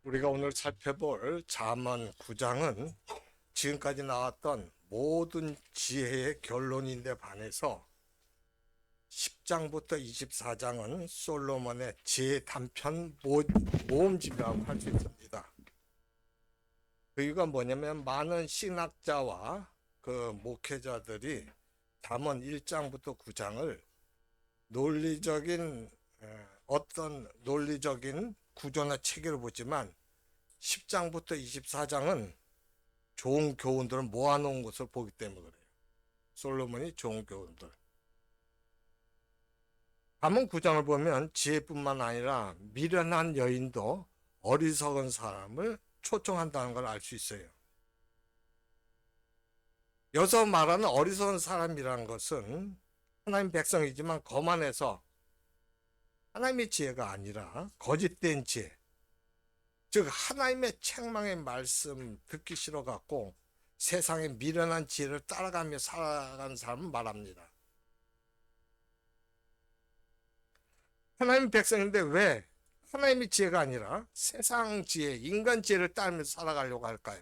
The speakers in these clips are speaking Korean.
우리가 오늘 살펴볼 잠언 9장은 지금까지 나왔던 모든 지혜의 결론인데 반해서 10장부터 24장은 솔로몬의 지혜 단편 모음집이라고 할 수 있습니다. 그 이유가 뭐냐면 많은 신학자와 그 목회자들이 잠언 1장부터 9장을 어떤 논리적인 구조나 체계를 보지만 10장부터 24장은 좋은 교훈들을 모아놓은 것을 보기 때문에 그래요. 솔로몬이 좋은 교훈들. 잠언 9장을 보면 지혜뿐만 아니라 미련한 여인도 어리석은 사람을 초청한다는 걸 알 수 있어요. 여기서 말하는 어리석은 사람이라는 것은 하나님 백성이지만 거만해서 하나님의 지혜가 아니라 거짓된 지혜, 즉 하나님의 책망의 말씀 듣기 싫어 갖고 세상의 미련한 지혜를 따라가며 살아가는 사람을 말합니다. 하나님 백성인데 왜 하나님의 지혜가 아니라 세상 지혜, 인간 지혜를 따르면서 살아가려고 할까요?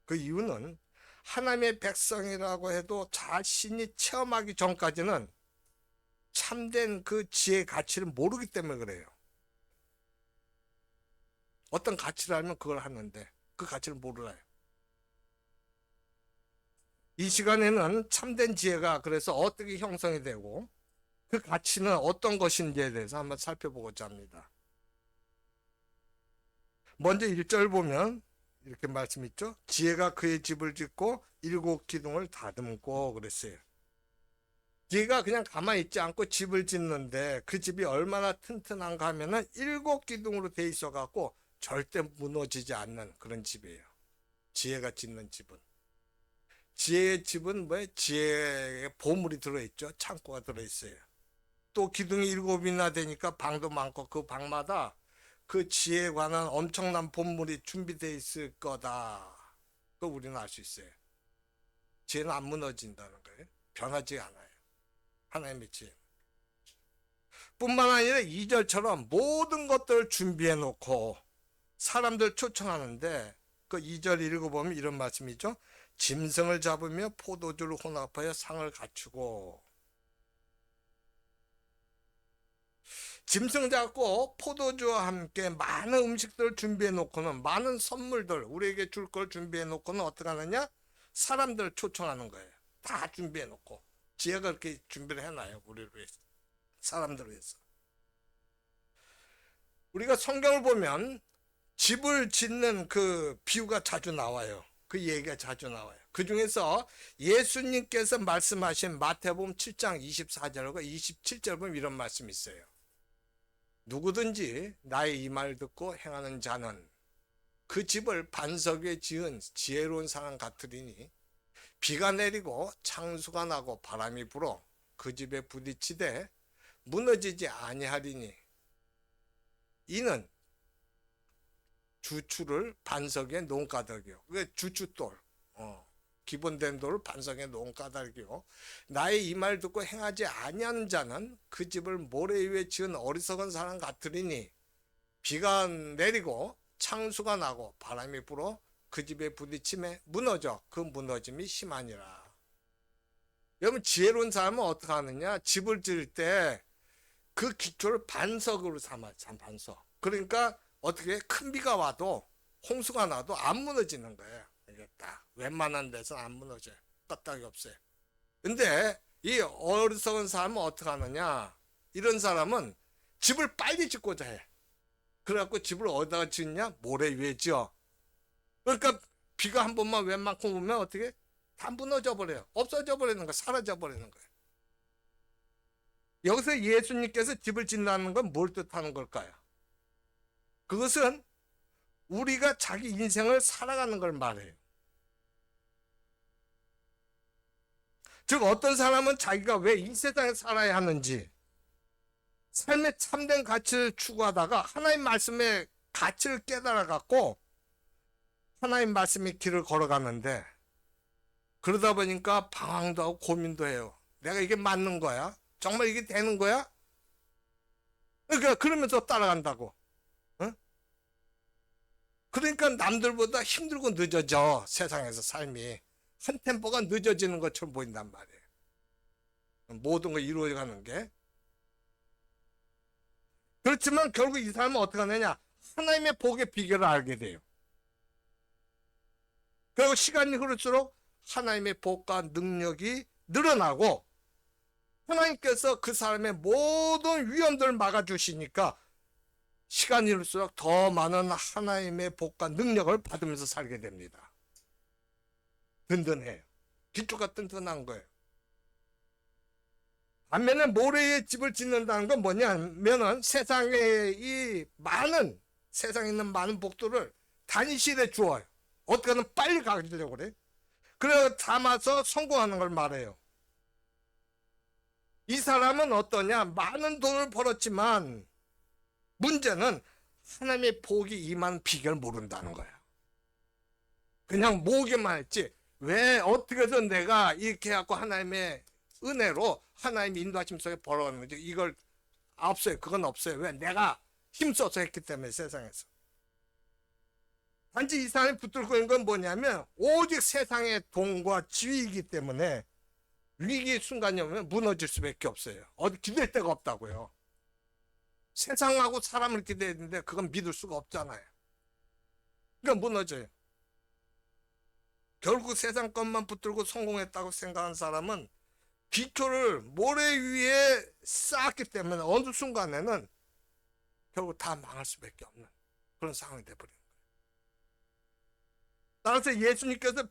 그 이유는 하나님의 백성이라고 해도 자신이 체험하기 전까지는 참된 그 지혜의 가치를 모르기 때문에 그래요. 어떤 가치를 알면 그걸 하는데 그 가치를 모르나요? 이 시간에는 참된 지혜가 그래서 어떻게 형성이 되고 그 가치는 어떤 것인지에 대해서 한번 살펴보고자 합니다. 먼저 1절 보면 이렇게 말씀 있죠. 지혜가 그의 집을 짓고 7 기둥을 다듬고 그랬어요. 지혜가 그냥 가만히 있지 않고 집을 짓는데 그 집이 얼마나 튼튼한가 하면은 7 기둥으로 돼 있어 갖고 절대 무너지지 않는 그런 집이에요. 지혜가 짓는 집은. 지혜의 집은 뭐예요? 지혜의 보물이 들어있죠. 창고가 들어있어요. 또 기둥이 7이나 되니까 방도 많고 그 방마다 그 지혜에 관한 엄청난 보물이 준비되어 있을 거다. 그거 우리는 알 수 있어요. 지혜는 안 무너진다는 거예요. 변하지 않아요. 하나님의 지혜. 뿐만 아니라 2절처럼 모든 것들을 준비해 놓고 사람들 초청하는데 그 2절 읽어보면 이런 말씀이죠. 짐승을 잡으며 포도주를 혼합하여 상을 갖추고. 짐승 잡고 포도주와 함께 많은 음식들을 준비해 놓고는 많은 선물들 우리에게 줄 걸 준비해 놓고는 어떻게 하느냐? 사람들을 초청하는 거예요. 다 준비해 놓고. 지혜가 그렇게 준비를 해놔요. 우리를 위해서. 사람들을 위해서. 우리가 성경을 보면 집을 짓는 그 비유가 자주 나와요. 그 얘기가 자주 나와요. 그 중에서 예수님께서 말씀하신 마태복음 7장 24절과 27절 보면 이런 말씀이 있어요. 누구든지 나의 이 말 듣고 행하는 자는 그 집을 반석 위에 지은 지혜로운 사람 같으리니 비가 내리고 창수가 나고 바람이 불어 그 집에 부딪히되 무너지지 아니하리니 이는 주추를 반석에 놓은 까닭이요. 그게 주추돌, 기본된 돌을 반석에 놓은 까닭이요. 나의 이 말 듣고 행하지 아니하는 자는 그 집을 모래 위에 지은 어리석은 사람 같으리니 비가 내리고 창수가 나고 바람이 불어 그 집에 부딪힘에 무너져 그 무너짐이 심하니라. 여러분 지혜로운 사람은 어떻게 하느냐? 집을 지을 때 그 기초를 반석으로 삼아, 반석. 그러니까 어떻게 큰 비가 와도 홍수가 나도 안 무너지는 거예요. 이게 딱 웬만한 데서는 안 무너져요. 까딱이 없어요. 근데 이 어리석은 사람은 어떻게 하느냐? 이런 사람은 집을 빨리 짓고자 해. 그래갖고 집을 어디다가 짓냐? 모래 위에 지어. 그러니까 비가 한 번만 웬만큼 오면 어떻게? 다 무너져 버려요. 없어져 버리는 거예요. 사라져 버리는 거예요. 여기서 예수님께서 집을 짓는다는 건 뭘 뜻하는 걸까요? 그것은 우리가 자기 인생을 살아가는 걸 말해요. 즉 어떤 사람은 자기가 왜 이 세상에 살아야 하는지 삶의 참된 가치를 추구하다가 하나님 말씀의 가치를 깨달아 갖고 하나님 말씀의 길을 걸어가는데 그러다 보니까 방황도 하고 고민도 해요. 내가 이게 맞는 거야? 정말 이게 되는 거야? 그러니까 그러면서 따라간다고. 어? 그러니까 남들보다 힘들고 늦어져. 세상에서 삶이 한 템포가 늦어지는 것처럼 보인단 말이에요. 모든 걸 이루어가는 게. 그렇지만 결국 이 사람은 어떻게 하느냐, 하나님의 복의 비결을 알게 돼요. 그리고 시간이 흐를수록 하나님의 복과 능력이 늘어나고, 하나님께서 그 사람의 모든 위험들을 막아주시니까 시간이 흐를수록 더 많은 하나님의 복과 능력을 받으면서 살게 됩니다. 든든해요. 기초가 든든한 거예요. 반면에 모래의 집을 짓는다는 건 뭐냐면은 세상에 있는 많은 복들을 단시일에 주어요. 어떻게든 빨리 가지려고 그래. 그래서 담아서 성공하는 걸 말해요. 이 사람은 어떠냐? 많은 돈을 벌었지만 문제는 하나님의 복이 임한 비결을 모른다는 거야. 그냥 모으기만 했지. 왜 어떻게 해서 내가 이렇게 해갖고 하나님의 은혜로 하나님 인도하심 속에 벌어가는지 이걸 없어요. 그건 없어요. 왜? 내가 힘써서 했기 때문에 세상에서. 단지 이 사람이 붙들고 있는 건 뭐냐면 오직 세상의 돈과 지위이기 때문에 위기 순간이 오면 무너질 수밖에 없어요. 어디 기댈 데가 없다고요. 세상하고 사람을 기대했는데 그건 믿을 수가 없잖아요. 그러니까 무너져요. 결국 세상 것만 붙들고 성공했다고 생각한 사람은 기초를 모래 위에 쌓았기 때문에 어느 순간에는 결국 다 망할 수밖에 없는 그런 상황이 돼버리는 거예요. 따라서 예수님께서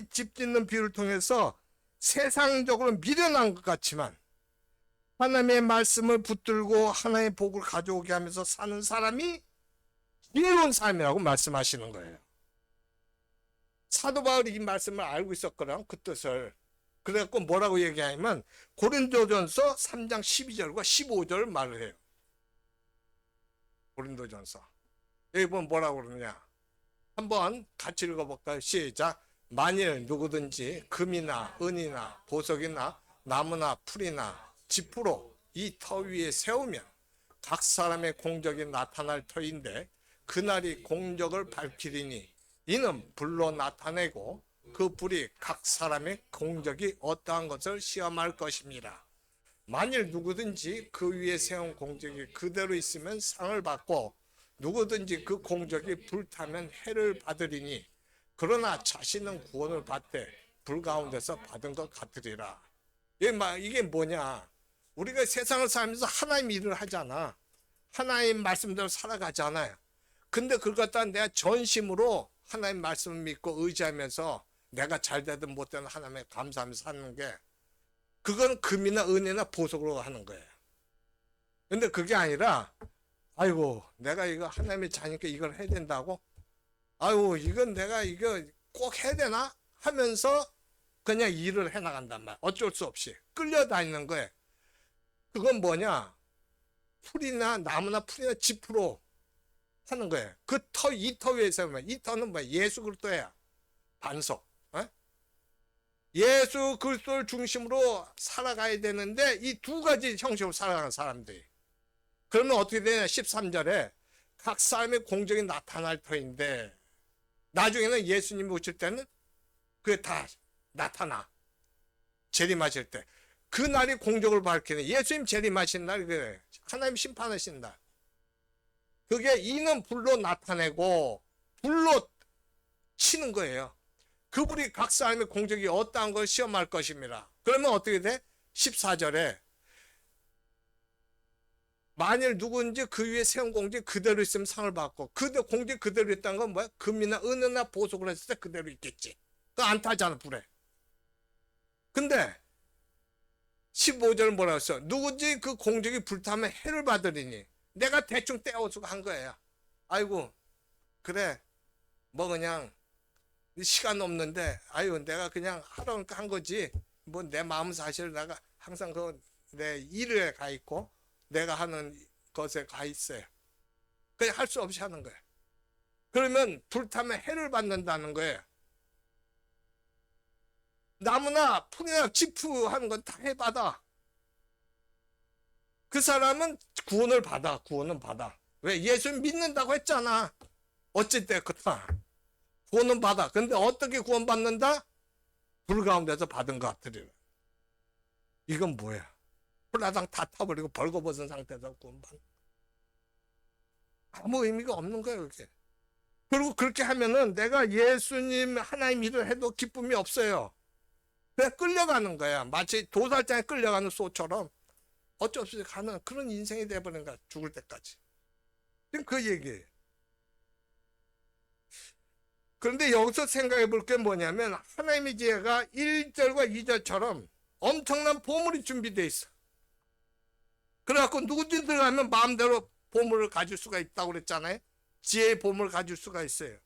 집 짓는 비유를 통해서 세상적으로 미련한 것 같지만 하나님의 말씀을 붙들고 하나님의 복을 가져오게 하면서 사는 사람이 지혜로운 삶이라고 말씀하시는 거예요. 사도 바울이 이 말씀을 알고 있었거든, 그 뜻을. 그래갖고 뭐라고 얘기하냐면 고린도전서 3장 12절과 15절을 말을 해요. 고린도전서. 여기 보면 뭐라고 그러느냐. 한번 같이 읽어볼까요? 시작. 만일 누구든지 금이나 은이나 보석이나 나무나 풀이나 지푸로 이 터 위에 세우면 각 사람의 공적이 나타날 터인데 그날이 공적을 밝히리니 이는 불로 나타내고 그 불이 각 사람의 공적이 어떠한 것을 시험할 것입니다. 만일 누구든지 그 위에 세운 공적이 그대로 있으면 상을 받고 누구든지 그 공적이 불타면 해를 받으리니 그러나 자신은 구원을 받되 불 가운데서 받은 것 같으리라. 이게 뭐냐? 우리가 세상을 살면서 하나님 일을 하잖아. 하나님 말씀대로 살아가잖아요. 근데 그걸 갖다 내가 전심으로 하나님 말씀을 믿고 의지하면서 내가 잘 되든 못 되든 하나님에 감사하면서 사는 게 그건 금이나 은이나 보석으로 하는 거예요. 근데 그게 아니라 아이고 내가 이거 하나님의 자녀니까 이걸 해야 된다고? 아이고 이건 내가 이거 꼭 해야 되나? 하면서 그냥 일을 해나간단 말이야. 어쩔 수 없이 끌려다니는 거예요. 그건 뭐냐? 풀이나 나무나 풀이나 지푸로 하는 거예요. 이 터 위에 세우면 이 터는 뭐야? 예수 그리스도야. 반석. 예수 그리스도를 중심으로 살아가야 되는데 이 두 가지 형식으로 살아가는 사람들이. 그러면 어떻게 되냐? 13절에 각 사람의 공적이 나타날 터인데 나중에는 예수님이 오실 때는 그게 다 나타나. 재림하실 때. 그 날이 공적을 밝히는 예수님 재림하신 날, 그래. 하나님 심판하신 날. 그게 이는 불로 나타내고 불로 치는 거예요. 그 불이 각 사람의 공적이 어떠한 걸 시험할 것입니다. 그러면 어떻게 돼? 14절에 만일 누구든지 그 위에 세운 공적이 그대로 있으면 상을 받고 공적이 그대로 있다는 건 뭐야? 금이나 은이나 보석을 했을 때 그대로 있겠지. 그거 안 타잖아 불에. 근데 15절 뭐라고 했어? 누구든지 그 공적이 불타면 해를 받으리니 내가 대충 떼어주고 한 거예요. 아이고 그래 뭐 그냥 시간 없는데 아유 내가 그냥 하라니까 한 거지 뭐 내 마음 사실 내가 항상 내 일에 가 있고 내가 하는 것에 가 있어요. 그냥 할 수 없이 하는 거예요. 그러면 불타면 해를 받는다는 거예요. 나무나 풀이나 지푸 하는 건 다 해받아. 그 사람은 구원은 받아. 왜? 예수 믿는다고 했잖아. 어찌됐거나 구원은 받아. 근데 어떻게 구원받는다? 불 가운데서 받은 것 같으리라. 이건 뭐야? 불나당 다 타버리고 벌거벗은 상태에서 구원받는. 아무 의미가 없는 거예요, 그게. 그리고 그렇게 하면은 내가 예수님 하나님 일을 해도 기쁨이 없어요. 그냥 끌려가는 거야. 마치 도살장에 끌려가는 소처럼 어쩔 수 없이 가는 그런 인생이 돼버린 거야. 죽을 때까지. 그 얘기예요. 그런데 여기서 생각해 볼 게 뭐냐면 하나님의 지혜가 1절과 2절처럼 엄청난 보물이 준비되어 있어. 그래갖고 누구든지 들어가면 마음대로 보물을 가질 수가 있다고 그랬잖아요. 지혜의 보물을 가질 수가 있어요.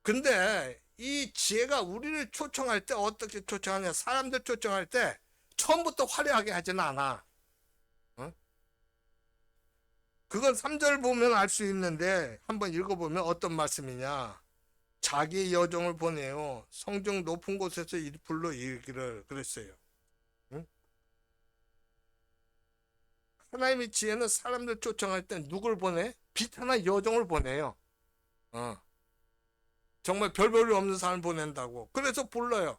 근데 이 지혜가 우리를 초청할 때 어떻게 초청하냐? 사람들 초청할 때 처음부터 화려하게 하지는 않아. 어? 그건 3절 보면 알 수 있는데 한번 읽어보면 어떤 말씀이냐? 자기의 여종을 보내요. 성중 높은 곳에서 불러 이르기를 그랬어요. 응? 하나님의 지혜는 사람들 초청할 때 누굴 보내? 비탄한 여종을 보내요. 정말 별 볼일 없는 사람을 보낸다고. 그래서 불러요.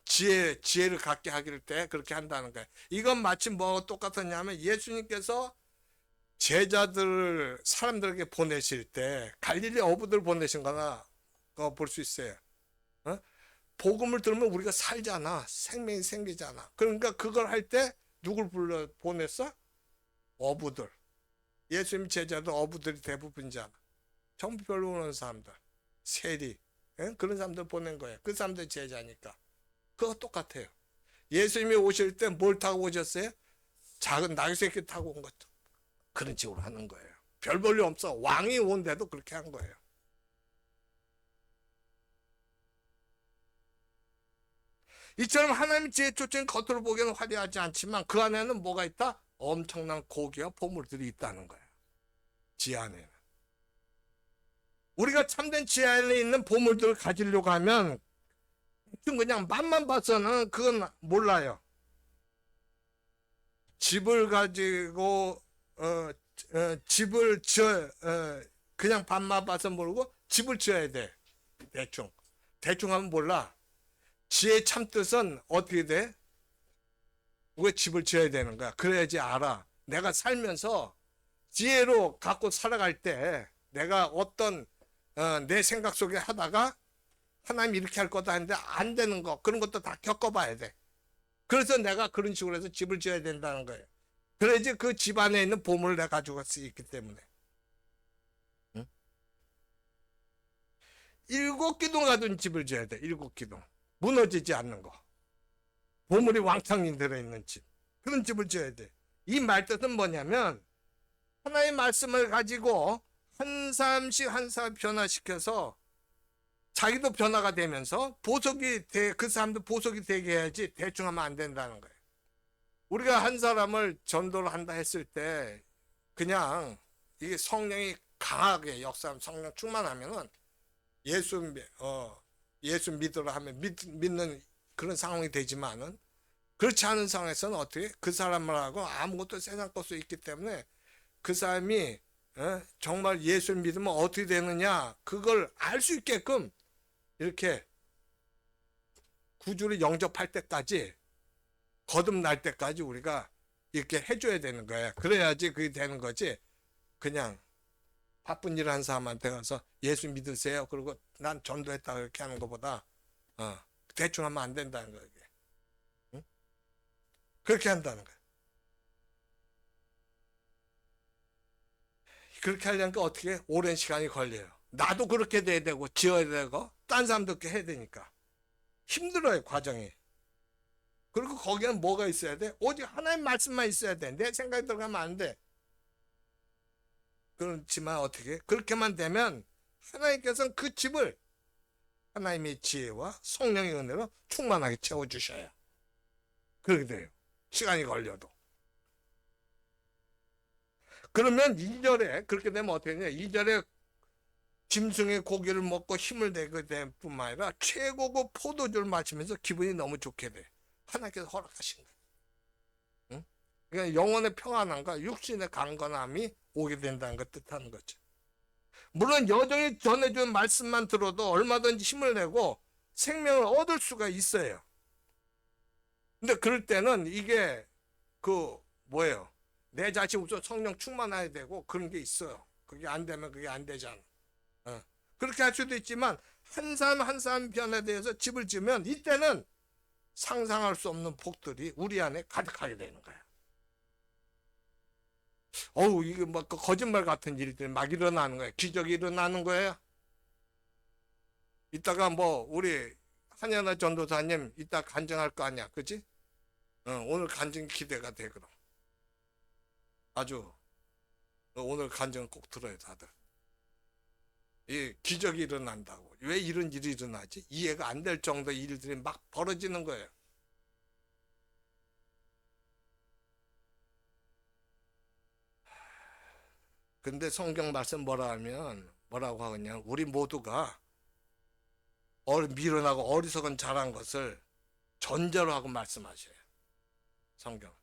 지혜를 갖게 하길 때 그렇게 한다는 거예요. 이건 마치 뭐 똑같았냐면 예수님께서 제자들을 사람들에게 보내실 때 갈릴리 어부들 보내신 거나 볼 수 있어요. 복음을 들으면 우리가 살잖아. 생명이 생기잖아. 그러니까 그걸 할 때 누굴 보냈어? 어부들. 예수님 제자도 어부들이 대부분이잖아. 전부 별로 오는 사람들. 세리. 그런 사람들 보낸 거예요. 그 사람들 제자니까. 그거 똑같아요. 예수님이 오실 때 뭘 타고 오셨어요? 작은 나귀새끼 타고 온 것도. 그런 식으로 하는 거예요. 별 볼일 없어. 왕이 온데도 그렇게 한 거예요. 이처럼 하나님의 지혜 초청이 겉으로 보기에는 화려하지 않지만 그 안에는 뭐가 있다? 엄청난 고기와 보물들이 있다는 거예요. 지혜 안에는. 우리가 참된 지혜 안에 있는 보물들을 가지려고 하면 그냥 맛만 봐서는 그건 몰라요. 집을 가지고 집을 그냥 밥만 봐서 모르고 집을 지어야 돼. 대충 하면 몰라. 지혜의 참뜻은 어떻게 돼? 왜 집을 지어야 되는 거야? 그래야지 알아. 내가 살면서 지혜로 갖고 살아갈 때 내가 어떤 내 생각 속에 하다가 하나님 이렇게 할 거다 했는데 안 되는 거 그런 것도 다 겪어봐야 돼. 그래서 내가 그런 식으로 해서 집을 지어야 된다는 거예요. 그래야지 그 집 안에 있는 보물을 내가 가지고 갈 수 있기 때문에. 응? 7기둥 가둔 집을 지어야 돼. 7기둥. 무너지지 않는 거. 보물이 왕창 들어있는 집. 그런 집을 지어야 돼. 이 말뜻은 뭐냐면 하나의 말씀을 가지고 한 사람씩 한 사람 변화시켜서 자기도 변화가 되면서 그 사람도 보석이 되게 해야지 대충 하면 안 된다는 거예요. 우리가 한 사람을 전도를 한다 했을 때 그냥 이게 성령이 강하게 역사하면 성령 충만하면은 예수 믿으라 하면 믿는 그런 상황이 되지만은 그렇지 않은 상황에서는 어떻게 그 사람을 하고 아무것도 세상 것도 있기 때문에 그 사람이 정말 예수를 믿으면 어떻게 되느냐 그걸 알 수 있게끔 이렇게 구주를 영접할 때까지 거듭날 때까지 우리가 이렇게 해줘야 되는 거야. 그래야지 그게 되는 거지. 그냥 바쁜 일 한 사람한테 가서 예수 믿으세요. 그리고 난 전도했다 이렇게 하는 것보다 대충 하면 안 된다는 거야. 응? 그렇게 한다는 거야. 그렇게 하려니까 어떻게 오랜 시간이 걸려요. 나도 그렇게 돼야 되고 지어야 되고 딴 사람도 그렇게 해야 되니까 힘들어요 과정이. 그리고 거기는 뭐가 있어야 돼? 오직 하나님 말씀만 있어야 돼. 내 생각이 들어가면 안 돼. 그렇지만 어떻게? 그렇게만 되면 하나님께서는 그 집을 하나님의 지혜와 성령의 은혜로 충만하게 채워주셔요. 그렇게 돼요. 시간이 걸려도. 그러면 2절에 그렇게 되면 어떻게 되냐? 2절에 짐승의 고기를 먹고 힘을 내게 될 뿐만 아니라 최고급 포도주를 마시면서 기분이 너무 좋게 돼. 하나님께서 허락하신 거예요. 응? 그러니까 영혼의 평안함과 육신의 강건함이 오게 된다는 걸 뜻하는 거죠. 물론 여정이 전해준 말씀만 들어도 얼마든지 힘을 내고 생명을 얻을 수가 있어요. 근데 그럴 때는 이게 뭐예요? 내 자신 우선 성령 충만해야 되고 그런 게 있어요. 그게 안 되면 그게 안 되잖아. 그렇게 할 수도 있지만 한 사람 한 사람 편에 대해서 집을 지으면 이때는 상상할 수 없는 복들이 우리 안에 가득하게 되는 거야. 이게 뭐 거짓말 같은 일들이 막 일어나는 거야. 기적이 일어나는 거예요. 이따가 뭐 우리 한연아 전도사님 이따 간증할 거 아니야, 그지? 오늘 간증 기대가 돼. 그럼 아주 오늘 간증 꼭 들어요, 다들. 이 기적이 일어난다고. 왜 이런 일이 일어나지? 이해가 안 될 정도의 일들이 막 벌어지는 거예요. 근데 성경 말씀 뭐라고 하느냐? 우리 모두가 미련하고 어리석은 자란 것을 전제로 하고 말씀하셔요. 성경.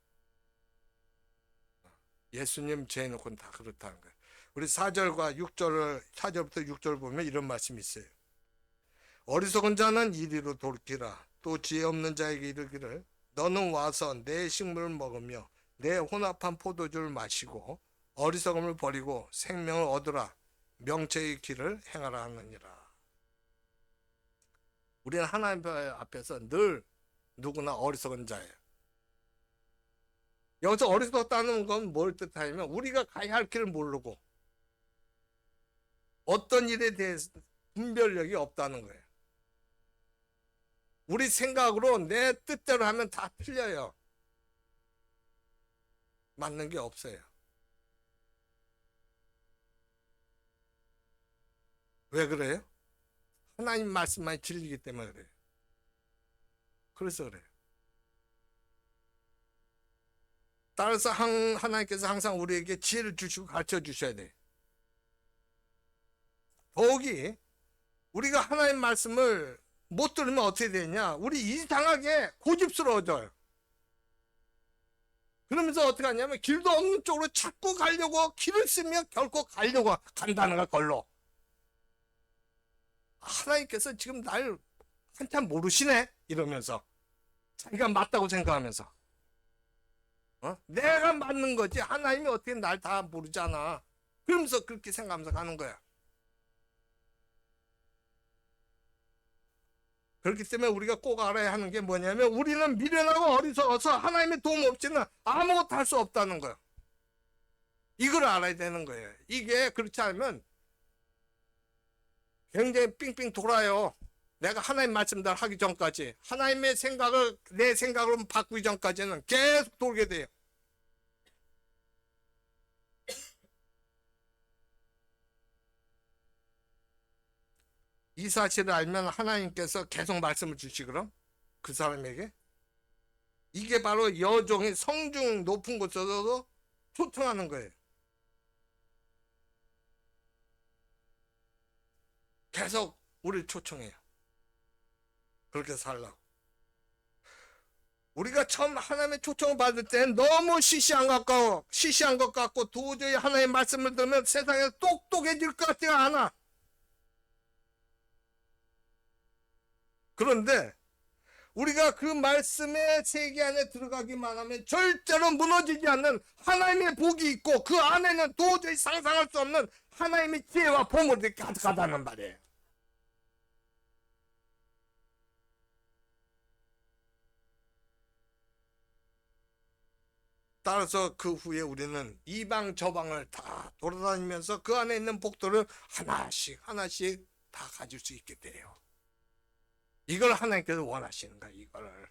예수님 죄 놓고는 다 그렇다는 거예요. 우리 4절부터 6절 보면 이런 말씀이 있어요. 어리석은 자는 이리로 돌이키라. 또 지혜 없는 자에게 이르기를 너는 와서 내 식물을 먹으며 내 혼합한 포도주를 마시고 어리석음을 버리고 생명을 얻으라. 명체의 길을 행하라 하느니라. 우리는 하나님 앞에서 늘 누구나 어리석은 자예요. 여기서 어리석다는 건 뭘 뜻하냐면 우리가 가야 할 길을 모르고 어떤 일에 대해서 분별력이 없다는 거예요. 우리 생각으로 내 뜻대로 하면 다 틀려요. 맞는 게 없어요. 왜 그래요? 하나님 말씀만 진리이기 때문에 그래요. 그래서 그래요. 따라서 하나님께서 항상 우리에게 지혜를 주시고 가르쳐 주셔야 돼요. 더욱이 우리가 하나님 말씀을 못 들으면 어떻게 되냐? 우리 이상하게 고집스러워져요. 그러면서 어떻게 하냐면 길도 없는 쪽으로 자꾸 가려고 길을 쓰면 결코 가려고 간다는 걸 걸로. 하나님께서 지금 날 한참 모르시네? 이러면서 자기가 맞다고 생각하면서 내가 맞는 거지 하나님이 어떻게 날 다 모르잖아. 그러면서 그렇게 생각하면서 가는 거야. 그렇기 때문에 우리가 꼭 알아야 하는 게 뭐냐면 우리는 미련하고 어리석어서 하나님의 도움 없이는 아무것도 할 수 없다는 거예요. 이걸 알아야 되는 거예요. 이게 그렇지 않으면 굉장히 삥삥 돌아요. 내가 하나님 말씀대로 하기 전까지 하나님의 생각을 내 생각으로 바꾸기 전까지는 계속 돌게 돼요. 이 사실을 알면 하나님께서 계속 말씀을 주시거든 그 사람에게. 이게 바로 여종이 성중 높은 곳에서도 초청하는 거예요. 계속 우리를 초청해요. 그렇게 살라고. 우리가 처음 하나님의 초청을 받을 때는 너무 시시한 것 같고 도저히 하나님의 말씀을 들으면 세상에서 똑똑해질 것 같지가 않아. 그런데 우리가 그 말씀의 세계 안에 들어가기만 하면 절대로 무너지지 않는 하나님의 복이 있고 그 안에는 도저히 상상할 수 없는 하나님의 지혜와 보물이 가득하다는 말이에요. 따라서 그 후에 우리는 이방 저방을 다 돌아다니면서 그 안에 있는 복들을 하나씩 다 가질 수 있게 돼요. 이걸 하나님께서 원하시는 거야. 이걸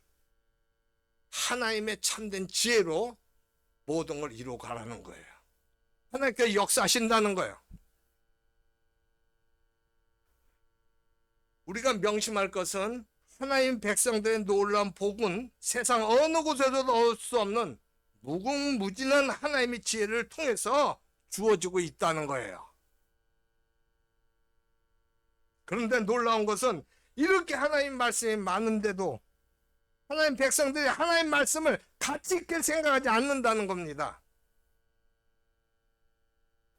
하나님의 참된 지혜로 모든 걸 이루어 가라는 거예요. 하나님께서 역사하신다는 거예요. 우리가 명심할 것은 하나님 백성들의 놀라운 복은 세상 어느 곳에서도 얻을 수 없는 무궁무진한 하나님의 지혜를 통해서 주어지고 있다는 거예요. 그런데 놀라운 것은 이렇게 하나님 말씀이 많은데도 하나님 백성들이 하나님 말씀을 가치 있게 생각하지 않는다는 겁니다.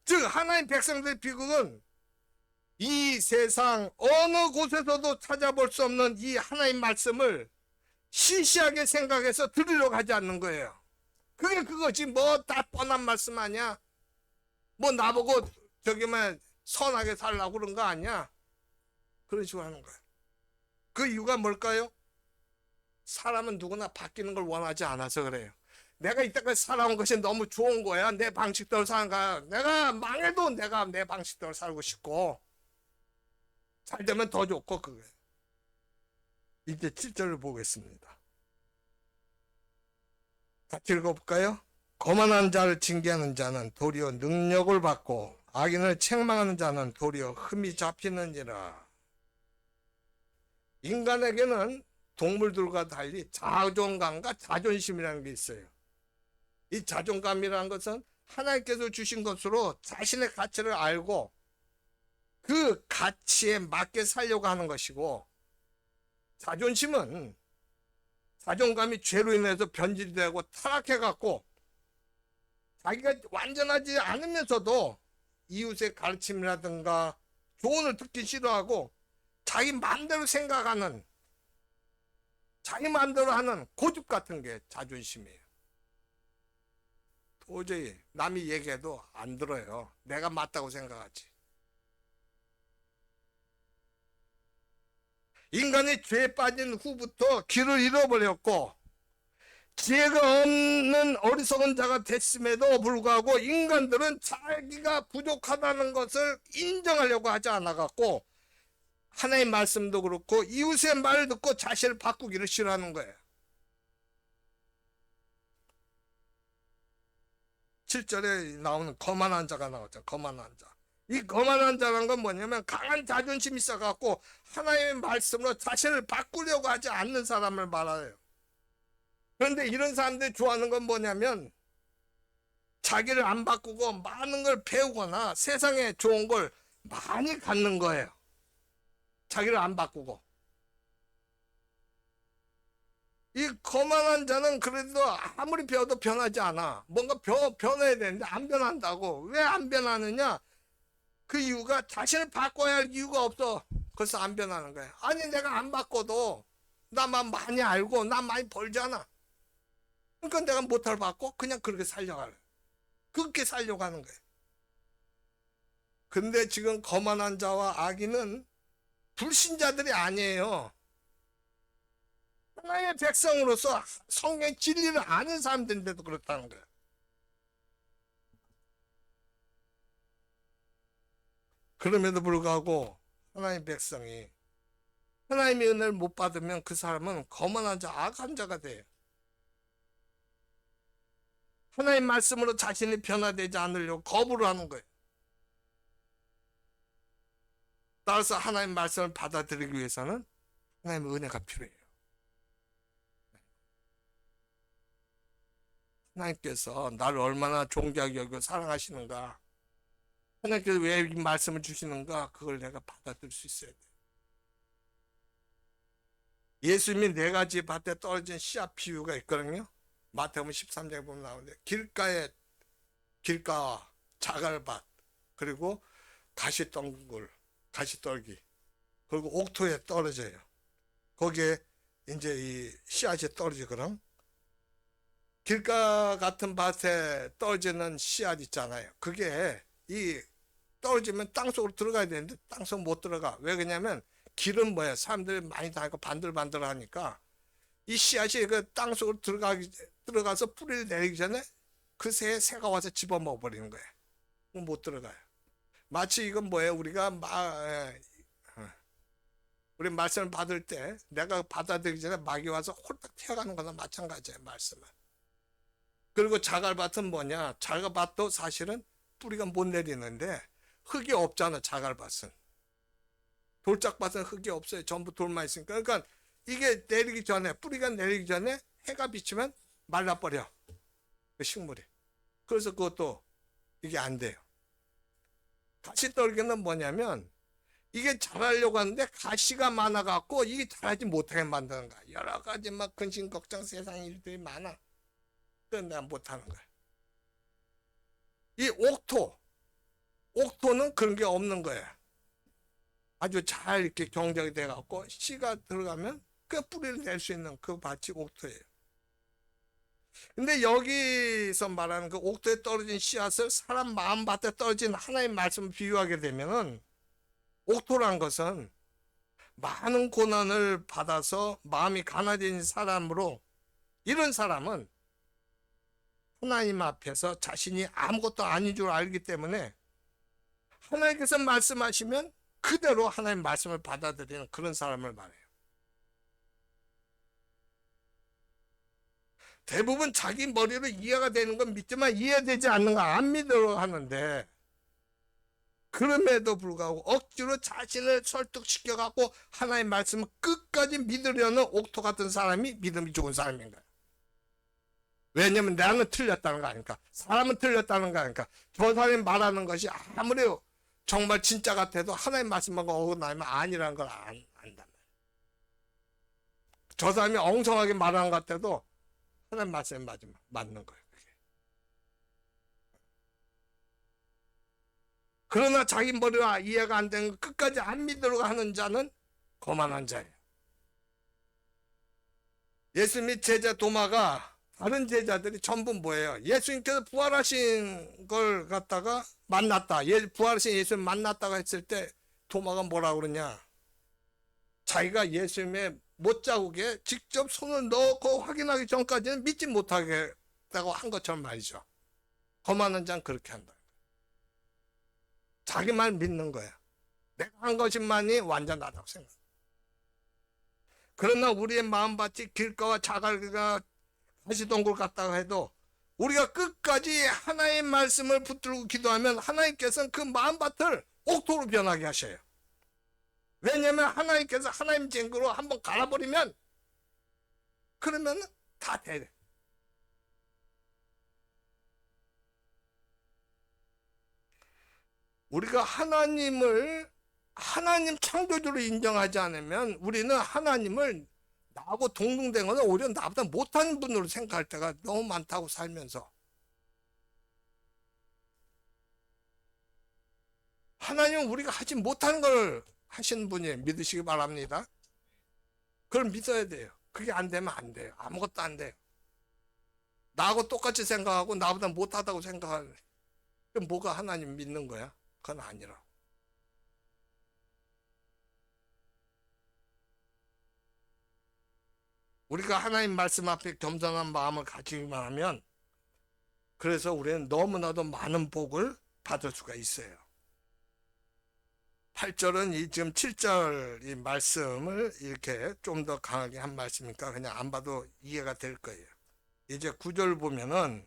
즉 하나님 백성들의 비극은 이 세상 어느 곳에서도 찾아볼 수 없는 이 하나님 말씀을 시시하게 생각해서 들으려고 하지 않는 거예요. 그게 그거지. 뭐 다 뻔한 말씀 아니야? 뭐 나보고 저기만 선하게 살라고 그런 거 아니야? 그런 식으로 하는 거예요. 그 이유가 뭘까요? 사람은 누구나 바뀌는 걸 원하지 않아서 그래요. 내가 이때까지 살아온 것이 너무 좋은 거야. 내 방식대로 사는 거야. 내가 망해도 내가 내 방식대로 살고 싶고, 잘 되면 더 좋고, 그게. 이제 7절을 보겠습니다. 같이 읽어볼까요? 거만한 자를 징계하는 자는 도리어 능력을 받고 악인을 책망하는 자는 도리어 흠이 잡히느니라. 인간에게는 동물들과 달리 자존감과 자존심이라는 게 있어요. 이 자존감이라는 것은 하나님께서 주신 것으로 자신의 가치를 알고 그 가치에 맞게 살려고 하는 것이고, 자존심은 자존감이 죄로 인해서 변질되고 타락해갖고 자기가 완전하지 않으면서도 이웃의 가르침이라든가 조언을 듣기 싫어하고 자기 마음대로 생각하는, 자기 마음대로 하는 고집 같은 게 자존심이에요. 도저히 남이 얘기해도 안 들어요. 내가 맞다고 생각하지. 인간이 죄에 빠진 후부터 길을 잃어버렸고 지혜가 없는 어리석은 자가 됐음에도 불구하고 인간들은 자기가 부족하다는 것을 인정하려고 하지 않아갖고 하나님 말씀도 그렇고 이웃의 말을 듣고 자신을 바꾸기를 싫어하는 거예요. 7절에 나오는 거만한 자가 나오죠. 거만한 자. 이 거만한 자란 건 뭐냐면 강한 자존심이 있어갖고 하나님의 말씀으로 자신을 바꾸려고 하지 않는 사람을 말해요. 그런데 이런 사람들이 좋아하는 건 뭐냐면 자기를 안 바꾸고 많은 걸 배우거나 세상에 좋은 걸 많이 갖는 거예요. 자기를 안 바꾸고. 이 거만한 자는 그래도 아무리 배워도 변하지 않아. 뭔가 변해야 되는데 안 변한다고. 왜 안 변하느냐? 그 이유가 자신을 바꿔야 할 이유가 없어. 그래서 안 변하는 거야. 아니 내가 안 바꿔도 나만 많이 알고 나 많이 벌잖아. 그러니까 내가 못할 바꿔? 그냥 그렇게 살려고 하래. 그렇게 살려고 하는 거야. 근데 지금 거만한 자와 악인은 불신자들이 아니에요. 하나님의 백성으로서 성경 진리를 아는 사람들인데도 그렇다는 거야. 그럼에도 불구하고 하나님의 백성이 하나님의 은혜를 못 받으면 그 사람은 거만한 자, 악한 자가 돼요. 하나님 말씀으로 자신이 변화되지 않으려고 거부를 하는 거예요. 따라서 하나님 말씀을 받아들이기 위해서는 하나님의 은혜가 필요해요. 하나님께서 나를 얼마나 존귀하게 여기고 사랑하시는가, 하나님께서 왜 이 말씀을 주시는가, 그걸 내가 받아들일 수 있어야 돼. 예수님이 4가지 밭에 떨어진 씨앗 비유가 있거든요. 마태복음 13장에 보면 나오는데 길가와 자갈밭, 그리고 가시덩굴, 가시떨기, 그리고 옥토에 떨어져요. 거기에 이제 이 씨앗이 떨어지거든. 길가 같은 밭에 떨어지는 씨앗 있잖아요. 그게 이 떨어지면 땅속으로 들어가야 되는데 땅속 못 들어가. 왜 그러냐면 길은 뭐야? 사람들이 많이 다니고 반들반들 하니까 이 씨앗이 그 땅속으로 들어가서 뿌리를 내리기 전에 그 새에 새가 와서 집어먹어 버리는 거예요. 못 들어가요. 마치 이건 뭐예요? 우리 말씀을 받을 때 내가 받아들이기 전에 마귀 와서 홀딱 튀어가는 거나 마찬가지예요. 말씀은. 그리고 자갈밭은 뭐냐? 자갈밭도 사실은 뿌리가 못 내리는데 흙이 없잖아. 자갈밭은. 돌짝밭은 흙이 없어요. 전부 돌만 있으니까. 그러니까 이게 내리기 전에, 뿌리가 내리기 전에 해가 비치면 말라버려. 그 식물이. 그래서 그것도 이게 안 돼요. 가시떨기는 뭐냐면 이게 잘하려고 하는데 가시가 많아갖고 이게 잘하지 못하게 만드는 거야. 여러 가지 막 근심 걱정 세상 일들이 많아. 그건 내가 못하는 거야. 이 옥토는 그런 게 없는 거야. 아주 잘 이렇게 경작이 돼갖고 씨가 들어가면 그 뿌리를 낼 수 있는 그 밭이 옥토예요. 근데 여기서 말하는 그 옥토에 떨어진 씨앗을 사람 마음밭에 떨어진 하나의 말씀을 비유하게 되면은 옥토란 것은 많은 고난을 받아서 마음이 가난해진 사람으로, 이런 사람은 하나님 앞에서 자신이 아무것도 아닌 줄 알기 때문에 하나님께서 말씀하시면 그대로 하나님 말씀을 받아들이는 그런 사람을 말해요. 대부분 자기 머리로 이해가 되는 건 믿지만 이해되지 않는 거 안 믿으려 하는데, 그럼에도 불구하고 억지로 자신을 설득시켜갖고 하나님 말씀을 끝까지 믿으려는 옥토 같은 사람이 믿음이 좋은 사람인 거야. 왜냐면 나는 틀렸다는 거 아닙니까? 사람은 틀렸다는 거 아닙니까? 저 사람이 말하는 것이 아무리 정말 진짜 같아도 하나님 말씀만 어긋나면 아니라는 걸 안단 말이야. 저 사람이 엉성하게 말하는 것 같아도 하나님 말씀이 맞는 거예요. 그러나 자기 머리와 이해가 안 되는 거 끝까지 안 믿으려고 하는 자는 거만한 자예요. 예수님 제자 도마가, 다른 제자들이 전부 뭐예요? 예수님께서 부활하신 걸 갖다가 만났다. 부활하신 예수님 만났다고 했을 때 도마가 뭐라 그러냐? 자기가 예수님의 못자국에 직접 손을 넣고 확인하기 전까지는 믿지 못하겠다고 한 것처럼 말이죠. 거만한 자는 그렇게 한다. 자기 말 믿는 거야. 내가 한 것만이 완전하다고 생각해. 그러나 우리의 마음밭이 길가와 자갈가 가시동굴 같다고 해도 우리가 끝까지 하나님의 말씀을 붙들고 기도하면 하나님께서는 그 마음밭을 옥토로 변하게 하셔요. 왜냐하면 하나님께서 하나님 쟁거로 한번 갈아버리면 그러면 다 돼. 우리가 하나님 창조주로 인정하지 않으면 우리는 하나님을 나하고 동등된 거는 오히려 나보다 못한 분으로 생각할 때가 너무 많다고 살면서. 하나님은 우리가 하지 못하는 걸 하시는 분이에요. 믿으시기 바랍니다. 그걸 믿어야 돼요. 그게 안 되면 안 돼요. 아무것도 안 돼요. 나하고 똑같이 생각하고 나보다 못하다고 생각하는, 그럼 뭐가 하나님 믿는 거야? 그건 아니라. 우리가 하나님 말씀 앞에 겸손한 마음을 가지기만 하면, 그래서 우리는 너무나도 많은 복을 받을 수가 있어요. 8절은 이 지금 7절 이 말씀을 이렇게 좀 더 강하게 한 말씀이니까 그냥 안 봐도 이해가 될 거예요. 이제 9절 보면은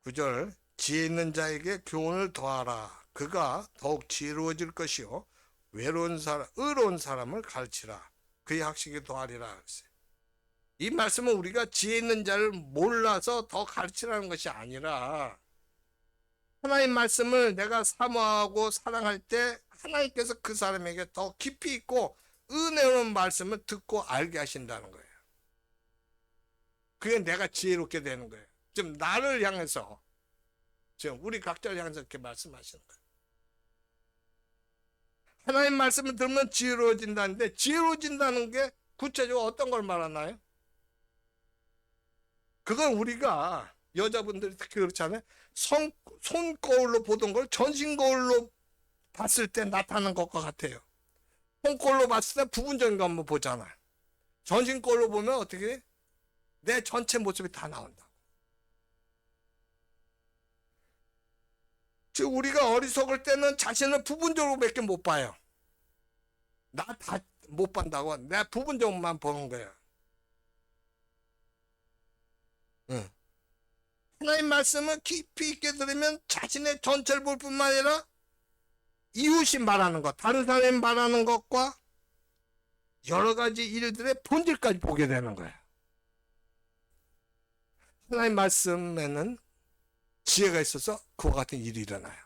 9절, 지혜 있는 자에게 교훈을 더하라. 그가 더욱 지혜로워질 것이요 의로운 사람을 가르치라. 그의 학식에 더하리라 그랬어요. 이 말씀은 우리가 지혜 있는 자를 몰라서 더 가르치라는 것이 아니라, 하나님 말씀을 내가 사모하고 사랑할 때 하나님께서 그 사람에게 더 깊이 있고 은혜로운 말씀을 듣고 알게 하신다는 거예요. 그게 내가 지혜롭게 되는 거예요. 지금 나를 향해서, 지금 우리 각자를 향해서 이렇게 말씀하시는 거예요. 하나님 말씀을 들으면 지혜로워진다는데, 지혜로워진다는 게 구체적으로 어떤 걸 말하나요? 그건 우리가 여자분들이 특히 그렇잖아요. 손거울로 보던 걸 전신거울로 봤을 때 나타나는 것과 같아요. 손거울로 봤을 때 부분적인 거 한번 보잖아요. 전신거울로 보면 어떻게 해? 내 전체 모습이 다 나온다. 즉 우리가 어리석을 때는 자신을 부분적으로 밖에 못 봐요. 나 다 못 본다고 내 부분적으로만 보는 거예요. 응. 하나님 말씀을 깊이 있게 들으면 자신의 전체를 볼 뿐만 아니라 이웃이 말하는 것, 다른 사람이 말하는 것과 여러 가지 일들의 본질까지 보게 되는 거예요. 하나님 말씀에는 지혜가 있어서 그와 같은 일이 일어나요.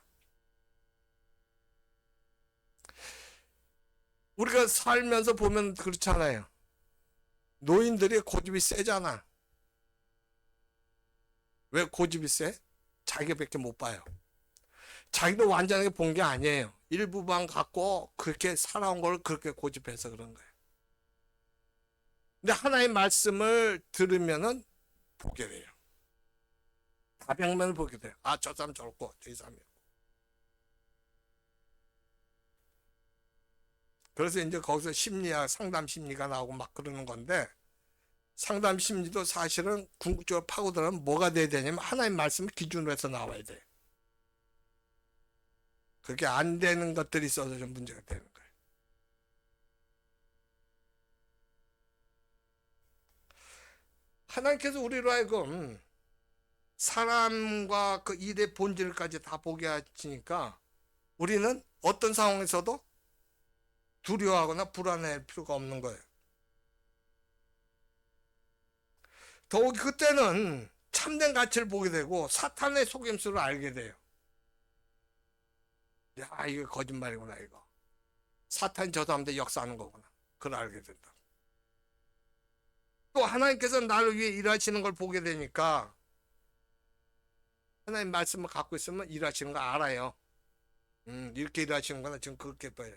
우리가 살면서 보면 그렇잖아요. 노인들이 고집이 세잖아. 왜 고집이 세? 자기밖에 못 봐요. 자기도 완전하게 본 게 아니에요. 일부만 갖고 그렇게 살아온 걸 그렇게 고집해서 그런 거예요. 근데 하나의 말씀을 들으면은 보게 돼요. 다방면을 보게 돼요. 아, 저 사람 저렇고, 저 사람이. 그래서 이제 거기서 심리학, 상담 심리가 나오고 막 그러는 건데, 상담 심리도 사실은 궁극적으로 파고들면 뭐가 돼야 되냐면 하나님 말씀을 기준으로 해서 나와야 돼. 그게 안 되는 것들이 있어서 좀 문제가 되는 거예요. 하나님께서 우리로 하여금 사람과 그 일의 본질까지 다 보게 하시니까 우리는 어떤 상황에서도 두려워하거나 불안할 필요가 없는 거예요. 더욱이 그때는 참된 가치를 보게 되고 사탄의 속임수를 알게 돼요. 야, 이거 거짓말이구나, 이거. 사탄이 저 사람들 역사하는 거구나. 그걸 알게 된다. 또 하나님께서 나를 위해 일하시는 걸 보게 되니까 하나님 말씀을 갖고 있으면 일하시는 거 알아요. 이렇게 일하시는구나. 지금 그렇게 봐요.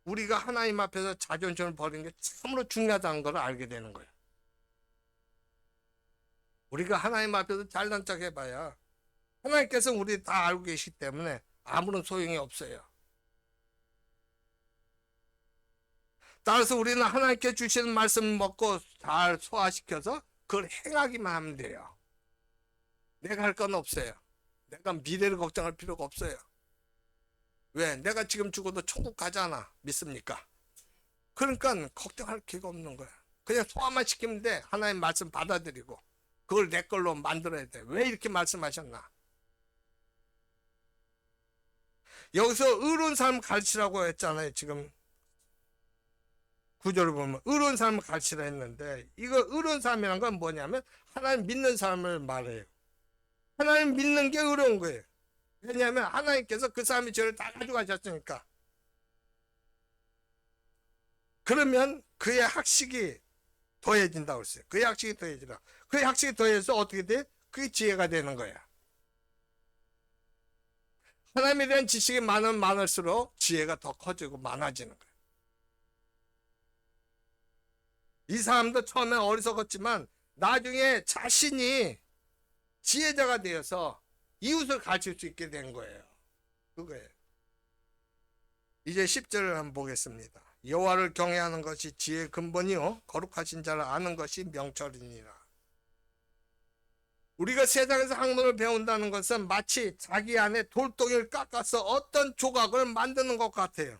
우리가 하나님 앞에서 자존심을 버리는 게 참으로 중요하다는 걸 알게 되는 거예요. 우리가 하나님 앞에서 잘난 척 해봐야 하나님께서 우리 다 알고 계시기 때문에 아무런 소용이 없어요. 따라서 우리는 하나님께 주시는 말씀을 먹고 잘 소화시켜서 그걸 행하기만 하면 돼요. 내가 할 건 없어요. 내가 미래를 걱정할 필요가 없어요. 왜? 내가 지금 죽어도 천국 가잖아. 믿습니까? 그러니까 걱정할 기회가 없는 거야. 그냥 소화만 시키면 돼. 하나님 말씀 받아들이고 그걸 내 걸로 만들어야 돼. 왜 이렇게 말씀하셨나? 여기서 의로운 삶을 가르치라고 했잖아요. 지금 구절을 보면 의로운 삶을 가르치라 했는데 이거 의로운 삶이란 건 뭐냐면 하나님 믿는 사람을 말해요. 하나님 믿는 게 의로운 거예요. 왜냐하면 하나님께서 그 사람이 죄를 다 가져가셨으니까. 그러면 그의 학식이 더해진다고 했어요. 그의 학식이 더해지라. 그의 학식이 더해서 어떻게 돼? 그게 지혜가 되는 거야. 하나님에 대한 지식이 많으면 많을수록 지혜가 더 커지고 많아지는 거야. 이 사람도 처음에 어리석었지만 나중에 자신이 지혜자가 되어서 이웃을 가르칠 수 있게 된 거예요. 그거예요. 이제 10절을 한번 보겠습니다. 여호와를 경외하는 것이 지혜의 근본이요 거룩하신 자를 아는 것이 명철이니라. 우리가 세상에서 학문을 배운다는 것은 마치 자기 안에 돌덩이를 깎아서 어떤 조각을 만드는 것 같아요.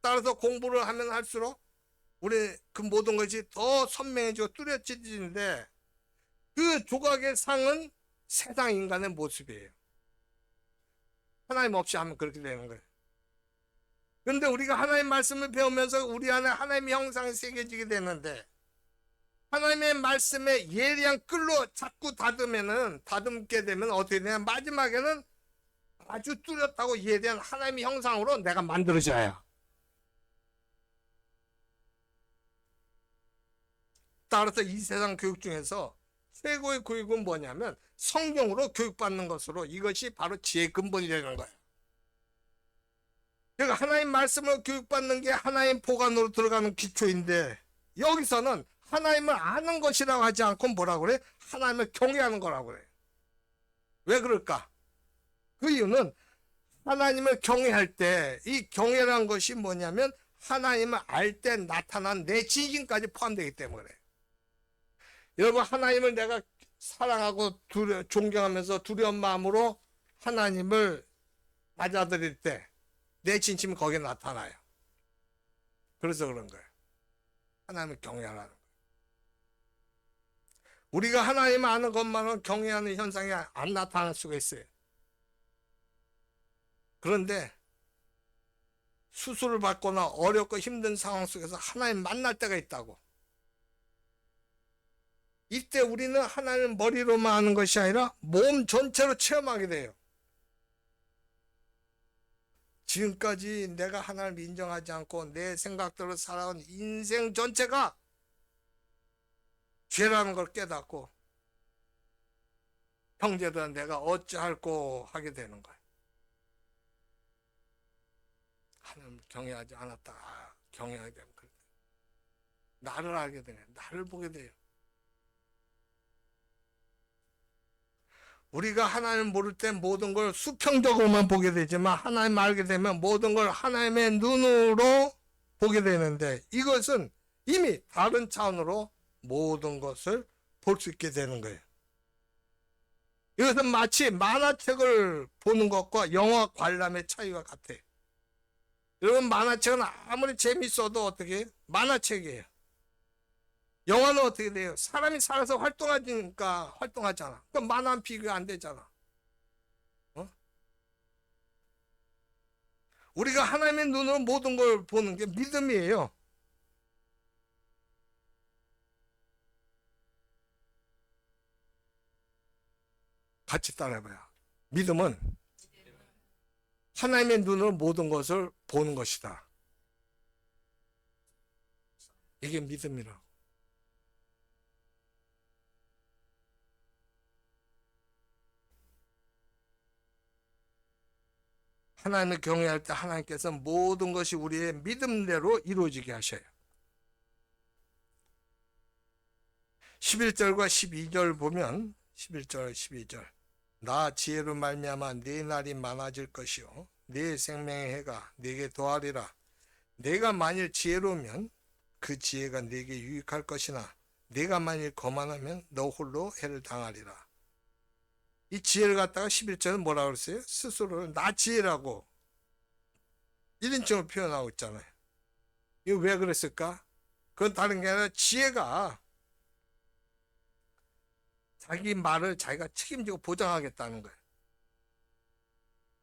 따라서 공부를 하면 할수록 우리 그 모든 것이 더 선명해지고 뚜렷해지는데 그 조각의 상은 세상 인간의 모습이에요. 하나님 없이 하면 그렇게 되는 거예요. 그런데 우리가 하나님 말씀을 배우면서 우리 안에 하나님의 형상이 새겨지게 되는데 하나님의 말씀에 예리한 끌로 자꾸 다듬게 되면 어떻게 되냐? 마지막에는 아주 뚜렷하고 예리한 하나님의 형상으로 내가 만들어져요. 따라서 이 세상 교육 중에서 최고의 교육은 뭐냐면 성경으로 교육받는 것으로 이것이 바로 지혜의 근본이 되는 거예요. 그러니까 하나님 말씀으로 교육받는 게 하나님 보관으로 들어가는 기초인데 여기서는 하나님을 아는 것이라고 하지 않고 뭐라고 그래? 하나님을 경외하는 거라고 그래. 왜 그럴까? 그 이유는 하나님을 경외할 때 이 경외라는 것이 뭐냐면 하나님을 알 때 나타난 내 진심까지 포함되기 때문에 그래. 여러분 하나님을 내가 사랑하고 존경하면서 두려운 마음으로 하나님을 맞아들일 때 내 진심이 거기에 나타나요. 그래서 그런 거예요. 하나님을 경외하라는 거예요. 우리가 하나님을 아는 것만은 경외하는 현상이 안 나타날 수가 있어요. 그런데 수술을 받거나 어렵고 힘든 상황 속에서 하나님 만날 때가 있다고. 이때 우리는 하나님을 머리로만 아는 것이 아니라 몸 전체로 체험하게 돼요. 지금까지 내가 하나님을 인정하지 않고 내 생각대로 살아온 인생 전체가 죄라는 걸 깨닫고 형제들은 내가 어찌할꼬 하게 되는 거예요. 하나님을 경외하지 않았다. 경외하게 되면 그래. 나를 알게 되네. 나를 보게 돼요. 우리가 하나님을 모를 때 모든 걸 수평적으로만 보게 되지만 하나님을 알게 되면 모든 걸 하나님의 눈으로 보게 되는데 이것은 이미 다른 차원으로 모든 것을 볼 수 있게 되는 거예요. 이것은 마치 만화책을 보는 것과 영화 관람의 차이와 같아요. 여러분, 만화책은 아무리 재밌어도 어떻게 만화책이에요. 영화는 어떻게 돼요? 사람이 살아서 활동하니까 활동하잖아. 그럼 만화는 비교 안 되잖아. 우리가 하나님의 눈으로 모든 걸 보는 게 믿음이에요. 같이 따라해봐요. 믿음은 하나님의 눈으로 모든 것을 보는 것이다. 이게 믿음이라고. 하나님을 경외할 때 하나님께서 모든 것이 우리의 믿음대로 이루어지게 하셔요. 11절과 12절 보면 11절 12절 나 지혜로 말미암아 네 날이 많아질 것이요 네 생명의 해가 네게 더하리라. 네가 만일 지혜로우면 그 지혜가 네게 유익할 것이나 네가 만일 거만하면 너 홀로 해를 당하리라. 이 지혜를 갖다가 11절은 뭐라고 그랬어요? 스스로를 나 지혜라고 1인칭으로 표현하고 있잖아요. 이거 왜 그랬을까? 그건 다른 게 아니라 지혜가 자기 말을 자기가 책임지고 보장하겠다는 거예요.